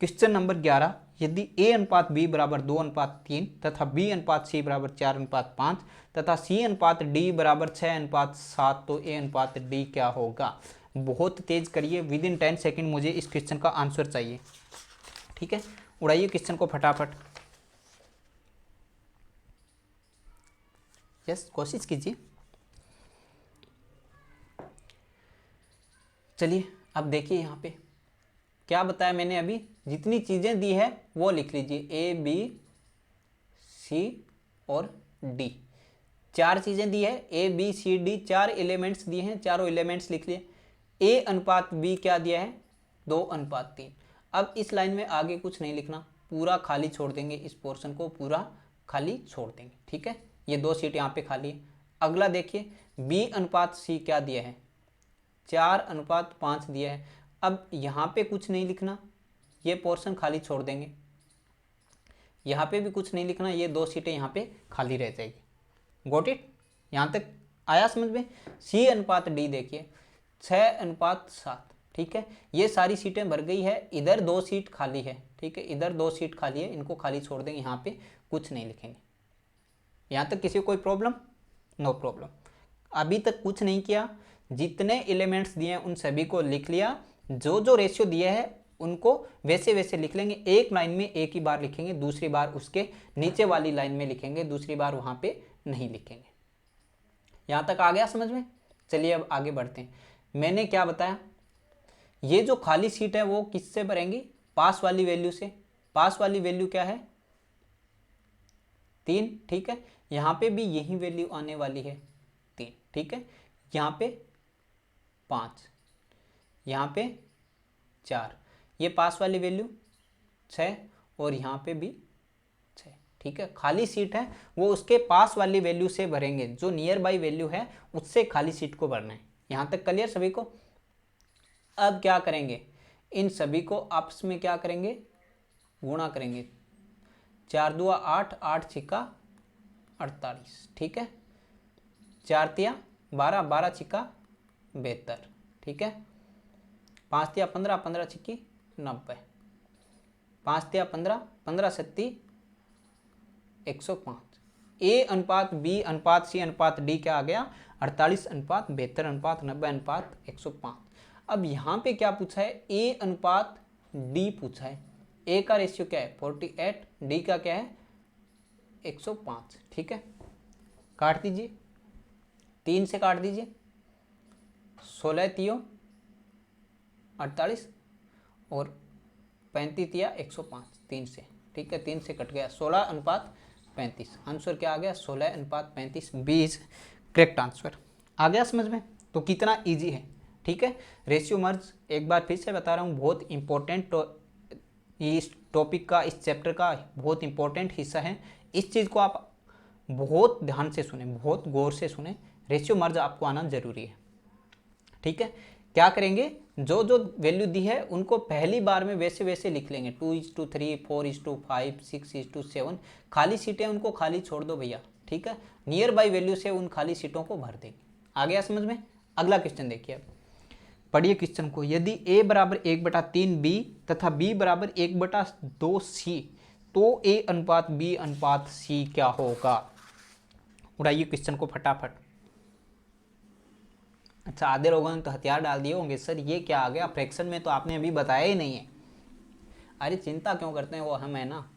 क्वेश्चन नंबर 11, यदि ए अनुपात बी बराबर 2:3 तथा बी अनुपात सी बराबर 4:5 तथा सी अनुपात डी बराबर 6:7 तो ए अनुपात डी क्या होगा? बहुत तेज करिए, विद इन 10 सेकेंड मुझे इस क्वेश्चन का आंसर चाहिए, ठीक है। उड़ाइए क्वेश्चन को फटाफट, यस कोशिश कीजिए। चलिए अब देखिए यहाँ पे क्या बताया मैंने अभी, जितनी चीज़ें दी है वो लिख लीजिए, ए बी सी और डी। 4 चीज़ें दी है, A B C D, 4 elements दिए हैं, चारों एलिमेंट्स लिख लिए। ए अनुपात बी क्या दिया है 2:3। अब इस लाइन में आगे कुछ नहीं लिखना, पूरा खाली छोड़ देंगे, इस पोर्शन को पूरा खाली छोड़ देंगे, ठीक है। ये 2 सीट यहाँ पे खाली है। अगला देखिए, बी अनुपात सी क्या दिया है 4:5 दिया है। अब यहाँ पे कुछ नहीं लिखना, ये पोर्शन खाली छोड़ देंगे, यहाँ पे भी कुछ नहीं लिखना, ये 2 सीटें यहाँ पे खाली रह जाएगी। Got it? यहाँ तक आया समझ में? सी अनुपात डी देखिए 6:7, ठीक है। ये सारी सीटें भर गई है, इधर 2 सीट खाली है, ठीक है, इधर 2 सीट खाली है, इनको खाली छोड़ देंगे, यहाँ पे कुछ नहीं लिखेंगे। यहाँ तक किसी को कोई प्रॉब्लम? No problem. अभी तक कुछ नहीं किया, जितने एलिमेंट्स दिए हैं उन सभी को लिख लिया, जो जो रेशियो दिए हैं उनको वैसे वैसे लिख लेंगे। एक लाइन में एक ही बार लिखेंगे, दूसरी बार उसके नीचे वाली लाइन में लिखेंगे, दूसरी बार वहाँ पे नहीं लिखेंगे। यहाँ तक आ गया समझ में? चलिए अब आगे बढ़ते हैं। मैंने क्या बताया, ये जो खाली सीट है वो किससे भरेंगी, पास वाली वैल्यू से। पास वाली वैल्यू क्या है 3, ठीक है। यहाँ पे भी यही वैल्यू आने वाली है 3, ठीक है। यहाँ पे 5, यहाँ पे 4, ये पास वाली वैल्यू 6 और यहाँ पे भी 6, ठीक है। खाली सीट है वो उसके पास वाली वैल्यू से भरेंगे, जो नियर बाई वैल्यू है उससे खाली सीट को भरना है। यहाँ तक क्लियर सभी को? अब क्या करेंगे, इन सभी को आपस में क्या करेंगे, गुणा करेंगे। 4 2 8, 8 6 48, ठीक है। 4 3 12, 12 6 72, ठीक है। 5 3 15, 15 6 90, 5 3 15, 15 7 105। ए अनुपात बी अनुपात सी अनुपात डी क्या आ गया 48:72:90:105। अब यहाँ पे क्या पूछा है, ए अनुपात डी पूछा है। ए का रेशियो क्या है 48, डी का क्या है 105, ठीक है। काट दीजिए, 3 से काट दीजिए, 16 3 48 और 35 या 105, 3 से, ठीक है। 3 से कट गया, 16:35। आंसर क्या आ गया 16:35। B is correct answer. आ गया समझ में? तो कितना इजी है, ठीक है। रेशियो मर्ज एक बार फिर से बता रहा हूँ, बहुत इंपॉर्टेंट इस टॉपिक का, इस चैप्टर का बहुत इंपॉर्टेंट हिस्सा है। इस चीज़ को आप बहुत ध्यान से सुने, बहुत गौर से सुने। रेशियो मर्ज आपको आना जरूरी है, ठीक है। क्या करेंगे, जो जो वैल्यू दी है उनको पहली बार में वैसे वैसे लिख लेंगे, 2:3, 4:5, 6:7। खाली सीटें उनको खाली छोड़ दो भैया, ठीक है। नियर बाई वैल्यू से उन खाली सीटों को भर देंगे। आ गया समझ में। अगला क्वेश्चन देखिए, अब पढ़िए क्वेश्चन को। यदि a बराबर 1/3b तथा b बराबर 1/2c तो a अनुपात b अनुपात c क्या होगा। उड़ाइए क्वेश्चन को फटाफट। अच्छा, आधे लोगों ने तो हथियार डाल दिए होंगे, सर ये क्या आ गया, फ्रैक्शन में तो आपने अभी बताया ही नहीं है। अरे चिंता क्यों करते हैं, वो हम है ना।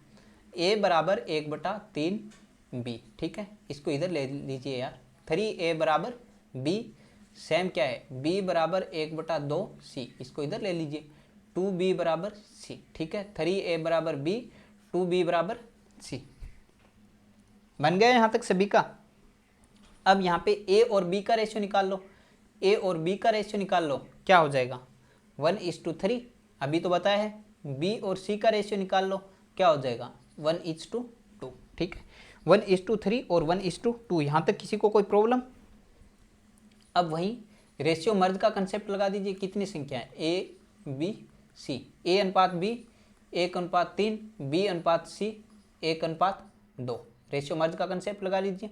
a बराबर 1/3b, ठीक है, इसको इधर ले लीजिए यार। 3a बराबर b, सेम क्या है, b बराबर 1/2c, इसको इधर ले लीजिए। 2b बराबर c, ठीक है। 3a बराबर b, 2b बराबर c। बन गया यहाँ तक सभी का। अब यहाँ पे a और b का रेशियो निकाल लो। a और b का रेशियो निकाल लो, क्या हो जाएगा, 1:3। अभी तो बताया है। b और c का रेशियो निकाल लो, क्या हो जाएगा, 1:2, ठीक है। 1:3 और 1:2। यहाँ तक किसी को कोई प्रॉब्लम। अब वहीं रेशियो मर्ज का कंसेप्ट लगा दीजिए। कितनी संख्या है, a b c, a अनुपात b 1:3, b अनुपात c 1:2। रेशियो मर्ज का कंसेप्ट लगा लीजिए।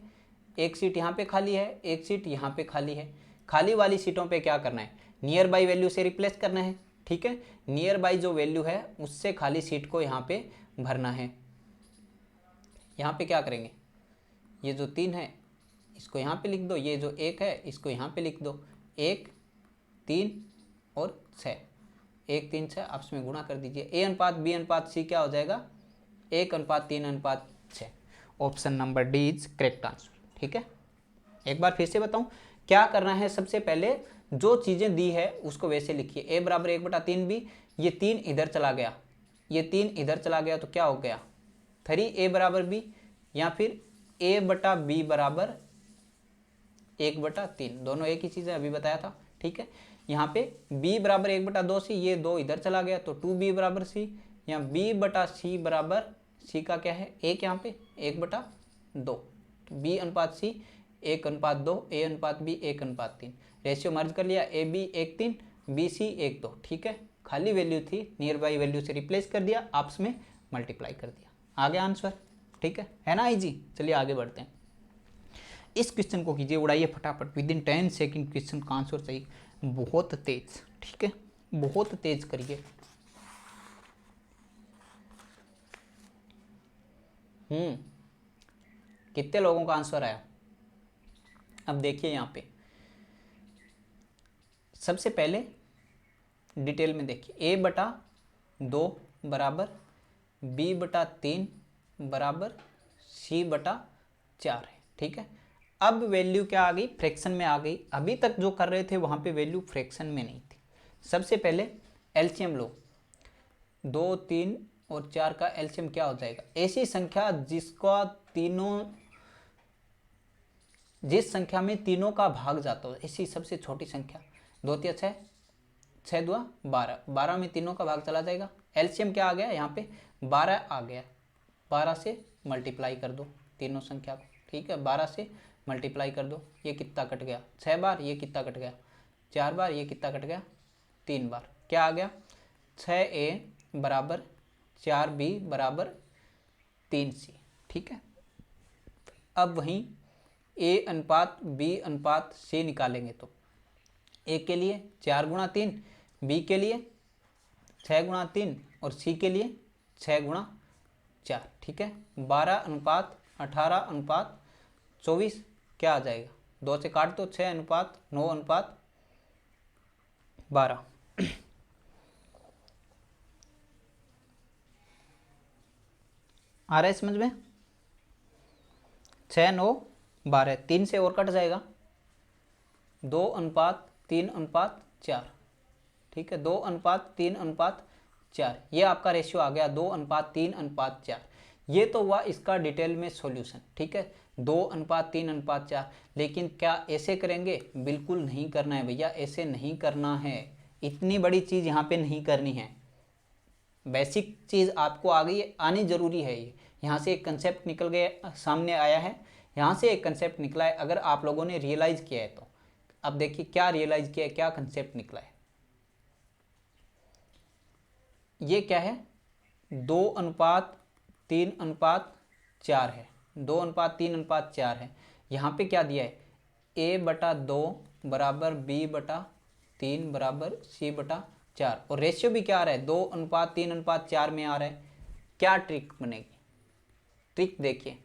एक सीट यहाँ पे खाली है, एक सीट यहाँ पे खाली है। खाली वाली सीटों पे क्या करना है, नियर बाई वैल्यू से रिप्लेस करना है, ठीक है। नियर बाई जो वैल्यू है उससे खाली सीट को यहाँ पे भरना है। यहाँ पे क्या करेंगे, ये जो 3 है इसको यहाँ पे लिख दो, ये जो 1 है इसको यहाँ पे लिख दो। 1, 3 और 6, 1, 3, 6 आपस में गुणा कर दीजिए। a अनुपात b अनुपात c क्या हो जाएगा, 1:3:6। Option number D is correct answer, ठीक है। एक बार फिर से बताऊं, क्या करना है, सबसे पहले जो चीज़ें दी है उसको वैसे लिखिए। a बराबर 1/3b, ये 3 इधर चला गया, ये 3 इधर चला गया तो क्या हो गया, 3a बराबर b, या फिर a/b बराबर 1/3, दोनों एक ही चीज़ है, अभी बताया था, ठीक है। यहाँ पे b बराबर 1/2c, ये 2 इधर चला गया तो 2b बराबर c, या b/c बराबर c का क्या है, 1 यहाँ पे 1/2, b अनुपात c 1:2, a अनुपात b 1:3। रेशियो मर्ज कर लिया, a b 1:3, b c 1:2, ठीक है। खाली वैल्यू थी, नियर बाई वैल्यू से रिप्लेस कर दिया, आपस में मल्टीप्लाई कर दिया, आ गया आंसर, ठीक है ना इजी। चलिए आगे बढ़ते हैं। इस क्वेश्चन को कीजिए, उड़ाइए फटाफट। विद इन 10 सेकेंड क्वेश्चन का आंसर चाहिए, बहुत तेज, ठीक है, बहुत तेज करिए। कितने लोगों का आंसर आया, अब देखिए यहाँ पे सबसे पहले डिटेल में देखिए। a/2 बराबर b/3 बराबर c/4 है, ठीक है। अब वैल्यू क्या आ गई, फ्रैक्शन में आ गई। अभी तक जो कर रहे थे वहाँ पे वैल्यू फ्रैक्शन में नहीं थी। सबसे पहले एलसीएम लो, 2, 3 और 4 का एलसीएम क्या हो जाएगा, ऐसी संख्या जिस संख्या में तीनों का भाग जाता हो, ऐसी सबसे छोटी संख्या। 2 × 6, 6 × 12, 12 में तीनों का भाग चला जाएगा। एलसीएम क्या आ गया यहाँ पे, 12 आ गया। 12 से मल्टीप्लाई कर दो तीनों संख्या को, ठीक है। 12 से मल्टीप्लाई कर दो, ये कितना कट गया, 6 बार, ये कितना कट गया 4 बार, ये कितना कट गया 3 बार। क्या आ गया, 6a बराबर 4b बराबर 3c, ठीक है। अब वहीं a अनुपात b अनुपात c निकालेंगे तो a के लिए 4 × 3, b के लिए 6 × 3 और c के लिए 6 × 4, ठीक है। 12:18:24 क्या आ जाएगा, 2 से काट दो, 6:9:12। आ रहा है समझ में, 6:9:12, 3 से और कट जाएगा, 2:3:4, ठीक है। 2:3:4, ये आपका रेशियो आ गया 2:3:4। ये तो हुआ इसका डिटेल में सॉल्यूशन, ठीक है, 2:3:4। लेकिन क्या ऐसे करेंगे, बिल्कुल नहीं करना है भैया, ऐसे नहीं करना है। इतनी बड़ी चीज़ यहाँ पे नहीं करनी है, बेसिक चीज़ आपको आ गई है, आनी ज़रूरी है। ये यहाँ से एक कंसेप्ट निकल गया, सामने आया है, यहाँ से एक कंसेप्ट निकला है। अगर आप लोगों ने रियलाइज़ किया है तो अब देखिए क्या रियलाइज़ किया है, क्या कंसेप्ट निकला है। ये क्या है, 2:3:4 है, 2:3:4 है। यहाँ पे क्या दिया है, A/2 बराबर B/3 बराबर C/4, और रेशियो भी क्या आ रहा है, 2:3:4 में आ रहा है। क्या ट्रिक बनेगी, ट्रिक देखिए,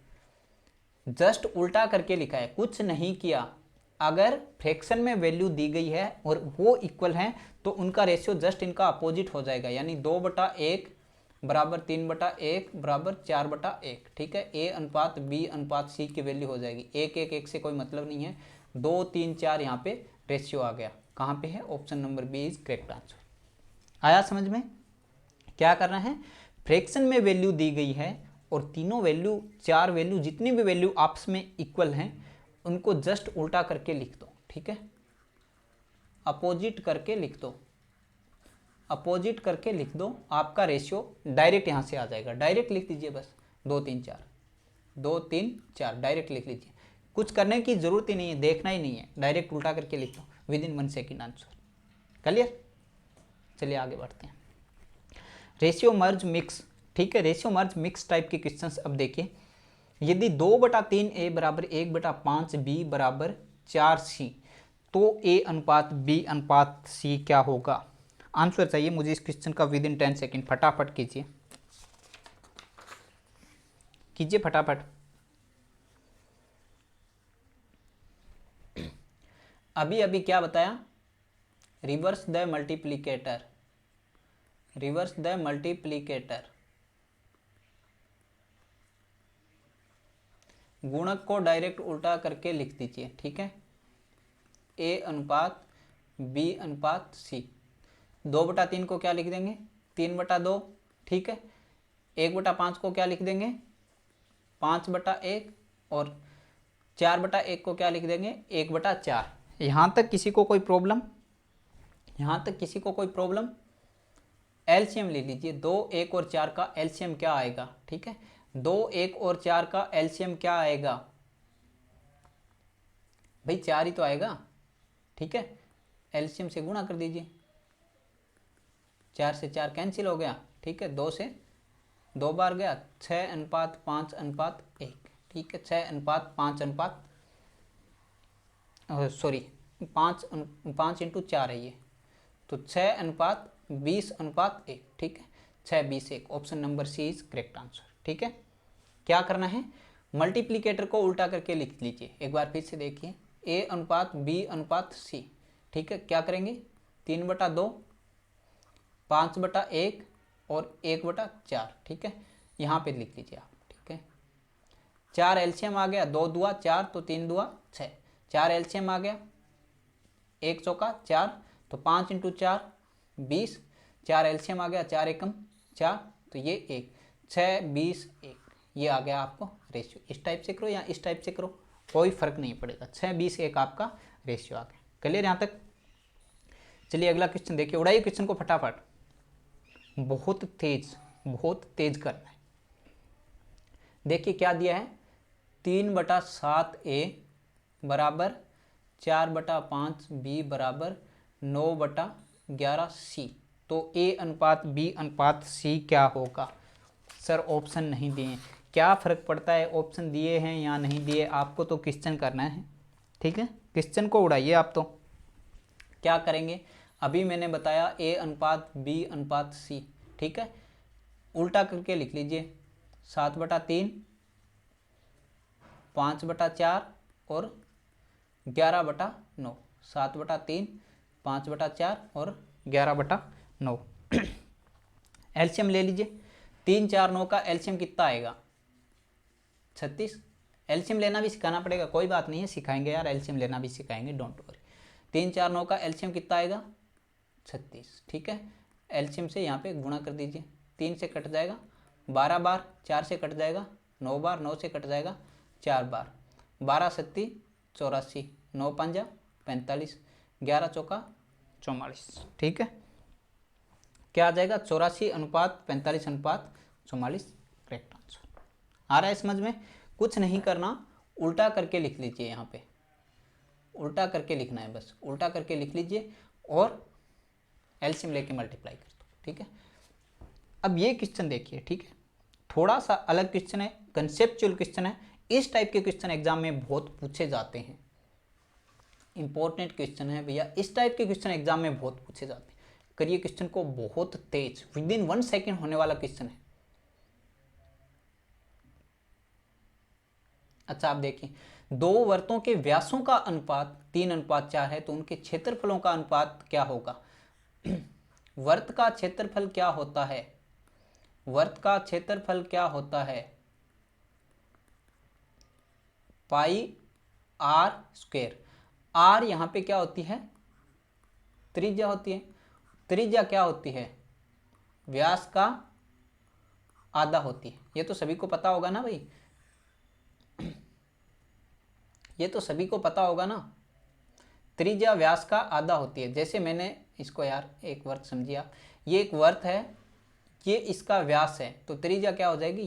जस्ट उल्टा करके लिखा है, कुछ नहीं किया। अगर फ्रैक्शन में वैल्यू दी गई है और वो इक्वल है तो उनका रेशियो जस्ट इनका अपोजिट हो जाएगा, यानी 2/1 बराबर 3/1 बराबर 4/1। ठीक है, A/B/C की वैल्यू हो जाएगी। 1 से कोई मतलब नहीं है, 2 3 4 यहाँ पे रेशियो आ गया। कहाँ पे है, option number B is correct answer. आया समझ में? क्या करना है, फ्रैक्शन में वैल्यू दी गई है और तीनों वैल्यू, चार वैल्यू, जितनी भी वैल्यू आपस में इक्वल हैं उनको जस्ट उल्टा करके लिख दो। ठीक है, अपोजिट करके लिख दो, अपोजिट करके लिख दो, आपका रेशियो डायरेक्ट यहाँ से आ जाएगा। डायरेक्ट लिख दीजिए बस, 2 3 4, 2 3 4 डायरेक्ट लिख लीजिए, कुछ करने की जरूरत ही नहीं है, देखना ही नहीं है, डायरेक्ट उल्टा करके लिख दो, विदिन 1 सेकेंड आंसर। क्लियर? चलिए आगे बढ़ते हैं। रेशियो मर्ज मिक्स, ठीक है, रेशियो मर्ज मिक्स टाइप के क्वेश्चंस। अब देखिए, यदि 2/3 A बराबर 1/5 B बराबर 4 C, तो A/B/C क्या होगा? आंसर चाहिए मुझे इस क्वेश्चन का विदिन 10 सेकेंड। फटाफट कीजिए, कीजिए फटाफट। अभी अभी क्या बताया, रिवर्स द मल्टीप्लीकेटर, रिवर्स द मल्टीप्लीकेटर, गुणक को डायरेक्ट उल्टा करके लिख दीजिए। ठीक है, A/B/C, 2/3 को क्या लिख देंगे, 3/2। ठीक है, 1/5 को क्या लिख देंगे, 5/1, और 4/1 को क्या लिख देंगे, 1/4। यहाँ तक किसी को कोई प्रॉब्लम, यहाँ तक किसी को कोई प्रॉब्लम? एलसीएम ले लीजिए, 2 1 और 4 का एलसीएम क्या आएगा? ठीक है, 2 1 और 4 का एलसीएम क्या आएगा भाई, 4 ही तो आएगा। ठीक है, एलसीएम से गुणा कर दीजिए, 4 से 4 कैंसिल हो गया। ठीक है, 2 से 2 बार गया, 6:5:1। ठीक है, 6:5:5, सॉरी 5:4 है ये, तो 6:20:1। ठीक है, 6:20:1, option number C is correct answer. ठीक है, क्या करना है, मल्टीप्लीकेटर को उल्टा करके लिख लीजिए। एक बार फिर से देखिए, A/B/C। ठीक है, क्या करेंगे, 3/2, 5/1 और 1/4। ठीक है, यहाँ पे लिख लीजिए आप। ठीक है, 4 एलसीएम आ गया, 2 दुआ 4, तो 3 दुआ 6, 4 एलसीएम आ गया, 1 चौका 4, तो 5 × 4 20, 4 एलसीएम आ गया, 4 एकम 4, तो ये 1, 6:20:1, ये आ गया आपको रेशियो। इस टाइप से करो या इस टाइप से करो, कोई फर्क नहीं पड़ेगा, 6:20:1 आपका रेशियो आ गया। क्लियर यहाँ तक? चलिए अगला क्वेश्चन देखिए, उड़ाइए क्वेश्चन को फटाफट, बहुत तेज करना है। देखिए क्या दिया है, 3/7A बराबर 4/5B बराबर 9/11C, तो A/B/C क्या होगा? सर ऑप्शन नहीं दिए, क्या फ़र्क पड़ता है ऑप्शन दिए हैं या नहीं दिए, आपको तो क्वेश्चन करना है। ठीक है, क्वेश्चन को उड़ाइए आप। तो क्या करेंगे, अभी मैंने बताया A/B/C। ठीक है, उल्टा करके लिख लीजिए, 7/3, 5/4 और 11/9, 7/3, 5/4 और 11/9। एलसीएम ले लीजिए, 3 4 9 का एलसीएम कितना आएगा, 36। एलसीएम लेना भी सिखाना पड़ेगा, कोई बात नहीं है, सिखाएंगे यार, एलसीएम लेना भी सिखाएंगे, डोंट वरी। 3 4 9 का एलसीएम कितना आएगा, 36। ठीक है, एलसीएम से यहाँ पे गुणा कर दीजिए, 3 से कट जाएगा 12 बार, 4 से कट जाएगा 9 बार, 9 से कट जाएगा 4 बार, 12 7 84, 9 5 45, 11 चौका 44। ठीक है, क्या आ जाएगा 84:45:44 करेक्ट आंसर। आ रहा है समझ में? कुछ नहीं करना, उल्टा करके लिख लीजिए, यहाँ पे उल्टा करके लिखना है, बस उल्टा करके लिख लीजिए और एलसीएम लेके मल्टीप्लाई कर दो, ठीक है। अब ये क्वेश्चन देखिए, ठीक है, थोड़ा सा अलग क्वेश्चन है, कंसेप्चुअल क्वेश्चन है। इस टाइप के क्वेश्चन एग्जाम में बहुत पूछे जाते हैं, इंपॉर्टेंट क्वेश्चन है भैया, इस टाइप के क्वेश्चन एग्जाम में बहुत पूछे जाते हैं। करिए क्वेश्चन को, बहुत तेज, विद इन 1 सेकेंड होने वाला क्वेश्चन है। अच्छा आप देखिए, दो वर्तों के व्यासों का अनुपात 3:4 है, तो उनके क्षेत्रफलों का अनुपात क्या होगा? वर्त का क्षेत्रफल क्या होता है? वर्त का क्षेत्रफल क्या होता है? पाई आर स्क्वायर। आर यहाँ पे क्या होती है? त्रिज्या होती है। त्रिज्या क्या होती है? व्यास का आधा होती है। ये तो सभी को पता होगा ना भाई, ये तो सभी को पता होगा ना, त्रिज्या व्यास का आधा होती है। जैसे मैंने इसको, यार एक वर्त समझिए आप, ये एक वर्त है, ये इसका व्यास है, तो त्रिज्या क्या हो जाएगी?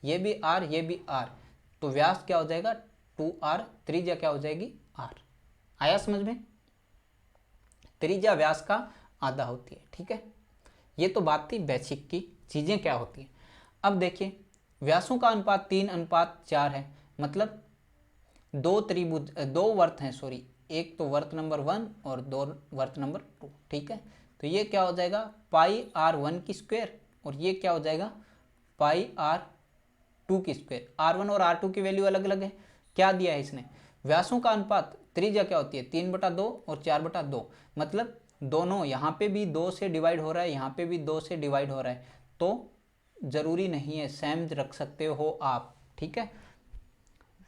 ये भी आर, ये भी आर, तो व्यास क्या हो जाएगा? 2r, त्रिज्या क्या हो जाएगी? r। आया समझ में? त्रिज्या व्यास का आधा होती है, ठीक है। ये तो बात थी बेसिक की, चीजें क्या होती है। अब देखिए, व्यासों का अनुपात 3:4 है, मतलब दो वर्त हैं, सॉरी, एक तो वर्त नंबर 1 और दो वर्त नंबर 2, ठीक है। तो ये क्या हो जाएगा? पाई r1 की स्क्वायर, और ये क्या हो जाएगा? पाई r2 की स्क्वायर। r1 और r2 की वैल्यू अलग अलग है। क्या दिया है इसने? व्यासों का अनुपात, त्रिज्या क्या होती है? 3/2 और 4/2, मतलब दोनों, यहाँ पे भी 2 से डिवाइड हो रहा है, यहाँ पे भी 2 से डिवाइड हो रहा है, तो जरूरी नहीं है, सेम रख सकते हो आप, ठीक है।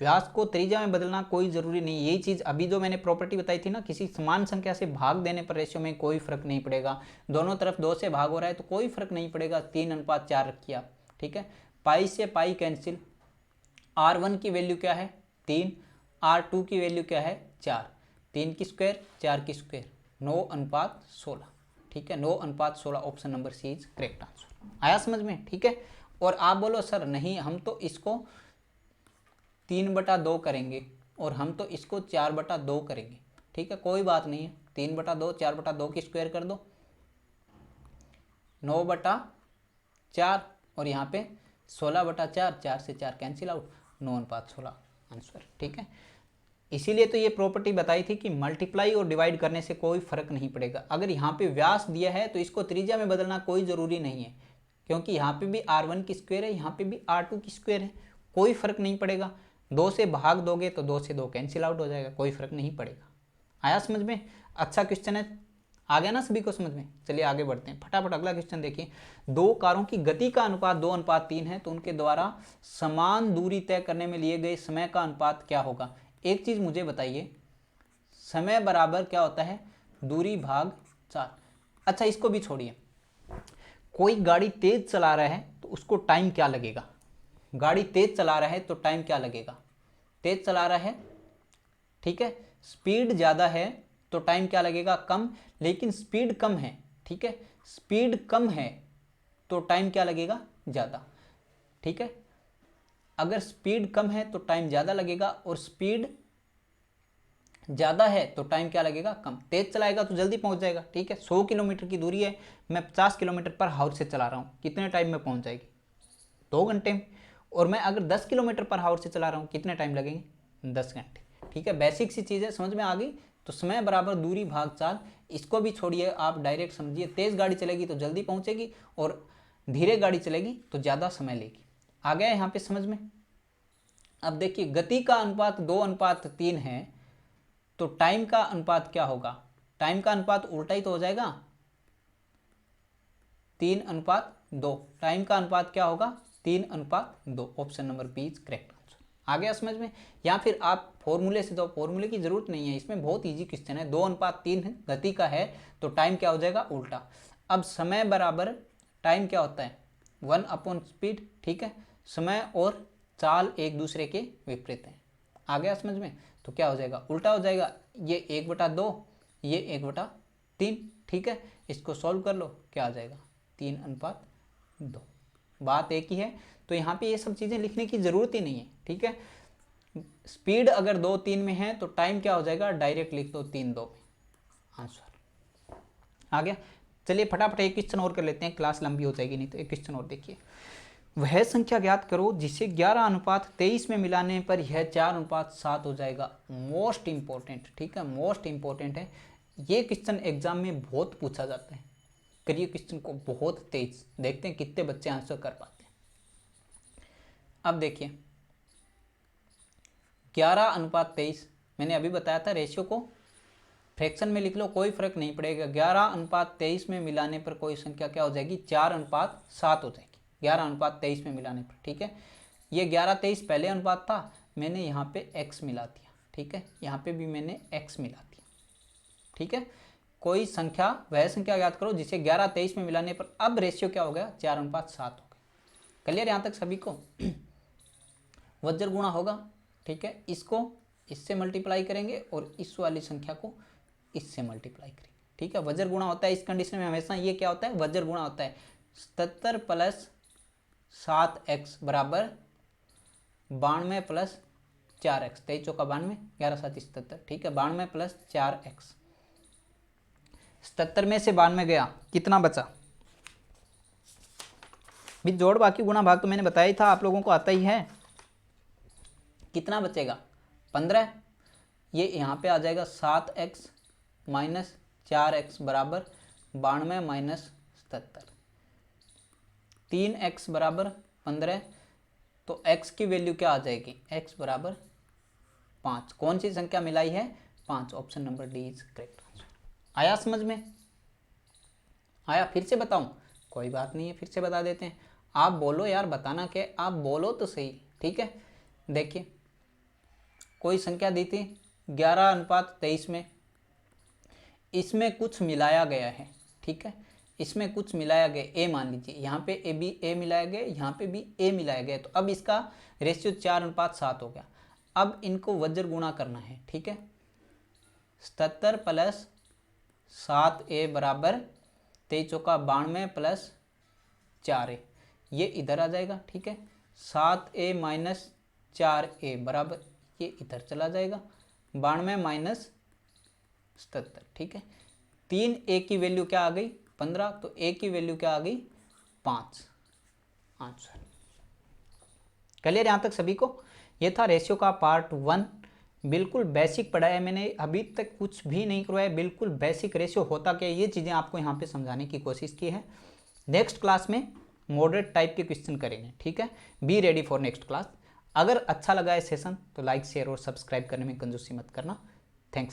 व्यास को त्रिज्या में बदलना कोई जरूरी नहीं। यही चीज अभी जो मैंने प्रॉपर्टी बताई थी ना, किसी समान संख्या से भाग देने पर रेशियो में कोई फर्क नहीं पड़ेगा। दोनों तरफ 2 से भाग हो रहा है तो कोई फर्क नहीं पड़ेगा, 3:4 रखिए आप, ठीक है। पाई से पाई कैंसिल, r1 की वैल्यू क्या है? 3, r2 की वैल्यू क्या है? 4, 3 की स्क्वायर 4 की स्क्वायर, 9:16, ठीक है। 9:16, option number C is correct answer. आया समझ में? ठीक है। और आप बोलो सर नहीं, हम तो इसको 3/2 करेंगे और हम तो इसको 4/2 करेंगे, ठीक है, कोई बात नहीं है। 3/2 4/2 की स्क्वायर कर दो, 9/4, और यहाँ पे 16/4, 4 से 4 कैंसिल आउट, 9:16 आंसर, ठीक है। इसीलिए तो ये प्रॉपर्टी बताई थी कि मल्टीप्लाई और डिवाइड करने से कोई फर्क नहीं पड़ेगा। अगर यहाँ पे व्यास दिया है तो इसको त्रिज्या में बदलना कोई ज़रूरी नहीं है, क्योंकि यहाँ पे भी r1 की स्क्वायर है, यहाँ पे भी r2 की स्क्वायर है, कोई फर्क नहीं पड़ेगा। 2 से भाग दोगे तो 2 से 2 कैंसिल आउट हो जाएगा, कोई फर्क नहीं पड़ेगा। आया समझ में? अच्छा क्वेश्चन है, आ गया ना सभी को समझ में? चलिए आगे बढ़ते हैं फटाफट। अगला क्वेश्चन देखिए, दो कारों की गति का अनुपात 2:3 है, तो उनके द्वारा समान दूरी तय करने में लिए गए समय का अनुपात क्या होगा? एक चीज मुझे बताइए, समय बराबर क्या होता है? दूरी भाग 4। अच्छा इसको भी छोड़िए, कोई गाड़ी तेज चला रहा है तो उसको टाइम क्या लगेगा? गाड़ी तेज चला रहा है तो टाइम क्या लगेगा? तेज चला रहा है, ठीक है, स्पीड ज़्यादा है तो टाइम क्या लगेगा? कम। लेकिन स्पीड कम है, ठीक है, स्पीड कम है तो टाइम क्या लगेगा? ज़्यादा, ठीक है। अगर स्पीड कम है तो टाइम ज़्यादा लगेगा, और स्पीड ज़्यादा है तो टाइम क्या लगेगा? कम। तेज चलाएगा तो जल्दी पहुंच जाएगा, ठीक है। 100 किलोमीटर की दूरी है, मैं 50 किलोमीटर पर हावर से चला रहा हूँ, कितने टाइम में पहुंच जाएगी? 2 घंटे में। और मैं अगर 10 किलोमीटर पर हावर से चला रहा हूँ, कितने टाइम लगेंगे? 10 घंटे, ठीक है। बेसिक सी चीज़ है, समझ में आ गई? तो समय बराबर दूरी भाग 4, इसको भी छोड़िए, आप डायरेक्ट समझिए, तेज़ गाड़ी चलेगी तो जल्दी पहुँचेगी, और धीरे गाड़ी चलेगी तो ज़्यादा समय लेगी। आ गया यहाँ पे समझ में? अब देखिए, गति का अनुपात 2:3 है, तो टाइम का अनुपात क्या होगा? टाइम का अनुपात उल्टा ही तो हो जाएगा, 3:2। टाइम का अनुपात क्या होगा? 3:2, option number B is correct answer. आ गया समझ में? या फिर आप फॉर्मूले से दो, फॉर्मूले की जरूरत नहीं है, इसमें बहुत इजी क्वेश्चन है। 2:3 गति का है तो टाइम क्या हो जाएगा? उल्टा। अब समय बराबर टाइम क्या होता है? 1/स्पीड, ठीक है। समय और चाल एक दूसरे के विपरीत हैं। आ गया समझ में? तो क्या हो जाएगा? उल्टा हो जाएगा। ये 1/2, ये 1/2, 3, ठीक है। इसको सॉल्व कर लो, क्या आ जाएगा 3:2। बात एक ही है, तो यहाँ पे ये सब चीज़ें लिखने की ज़रूरत ही नहीं है, ठीक है। स्पीड अगर 2-3 में है तो टाइम क्या हो जाएगा, डायरेक्ट लिख दो 3:2 में, आंसर आ गया। चलिए फटाफट एक क्वेश्चन और कर लेते हैं, क्लास लंबी हो जाएगी नहीं तो। एक क्वेश्चन और देखिए, वह संख्या ज्ञात करो जिसे 11:23 में मिलाने पर यह 4:7 हो जाएगा। मोस्ट इंपॉर्टेंट, ठीक है, मोस्ट इंपॉर्टेंट है ये क्वेश्चन, एग्जाम में बहुत पूछा जाता है। करिए क्वेश्चन को बहुत तेज, देखते हैं कितने बच्चे आंसर कर पाते हैं। अब देखिए 11:23, मैंने अभी बताया था रेशियो को फ्रैक्शन में लिख लो, कोई फर्क नहीं पड़ेगा। 11:23 में मिलाने पर कोई संख्या क्या हो जाएगी, 4:7 हो जाएगी 11:23 में मिलाने पर, ठीक है। ये 11:23 पहले अनुपात था, मैंने यहाँ पे x मिला दिया, ठीक है, यहाँ पे भी मैंने x मिला दिया, ठीक है। कोई संख्या, वह संख्या याद करो जिसे 11:23 में मिलाने पर अब रेशियो क्या हो गया, 4:7 हो गया। क्लियर यहाँ तक सभी को? वज्र गुणा होगा, ठीक है, इसको इससे मल्टीप्लाई करेंगे और इस वाली संख्या को इससे मल्टीप्लाई करेंगे, ठीक है। वज्र गुणा होता है इस कंडीशन में हमेशा, ये क्या होता है, वज्र गुणा होता है। 77 + 7x बराबर 92 + 4x, 23 चौका 92, 11 7 77, ठीक है। 92 + 4x, 77 में से 92 गया, कितना बचा भी, जोड़ बाकी गुणा भाग तो मैंने बताया ही था, आप लोगों को आता ही है। कितना बचेगा 15, ये यहाँ पे आ जाएगा 7x - 4x बराबर 92 - 77, 3x बराबर 15, तो x की वैल्यू क्या आ जाएगी, x बराबर 5। कौन सी संख्या मिलाई है, 5, option number D is correct answer. आया समझ में? आया? फिर से बताऊं? कोई बात नहीं है, फिर से बता देते हैं। आप बोलो यार, बताना क्या, आप बोलो तो सही, ठीक है। देखिए कोई संख्या दी थी 11:23 में, इसमें कुछ मिलाया गया है, ठीक है, इसमें कुछ मिलाया गया, ए मान लीजिए, यहाँ पे ए मिलाया गया, यहाँ पे भी ए मिलाया गया, तो अब इसका रेशियो 4:7 हो गया। अब इनको वज्र गुणा करना है, ठीक है। 77 + 7a बराबर 23 चौका 92 + 4a, ये इधर आ जाएगा, ठीक है। 7a - 4a बराबर, ये इधर चला जाएगा, 92 - 77, ठीक है। 3a की वैल्यू क्या आ गई, 15, तो a की वैल्यू क्या आ गई, 5, आंसर। क्लियर यहाँ तक सभी को? ये था रेशियो का पार्ट 1, बिल्कुल बेसिक पढ़ाया मैंने, अभी तक कुछ भी नहीं करवाया, बिल्कुल बेसिक रेशियो होता क्या, ये चीज़ें आपको यहाँ पे समझाने की कोशिश की है। नेक्स्ट क्लास में मॉडरेट टाइप के क्वेश्चन करेंगे, ठीक है। Be ready for next class. अगर अच्छा लगा है सेशन तो लाइक शेयर और सब्सक्राइब करने में कंजूसी मत करना। थैंक्स।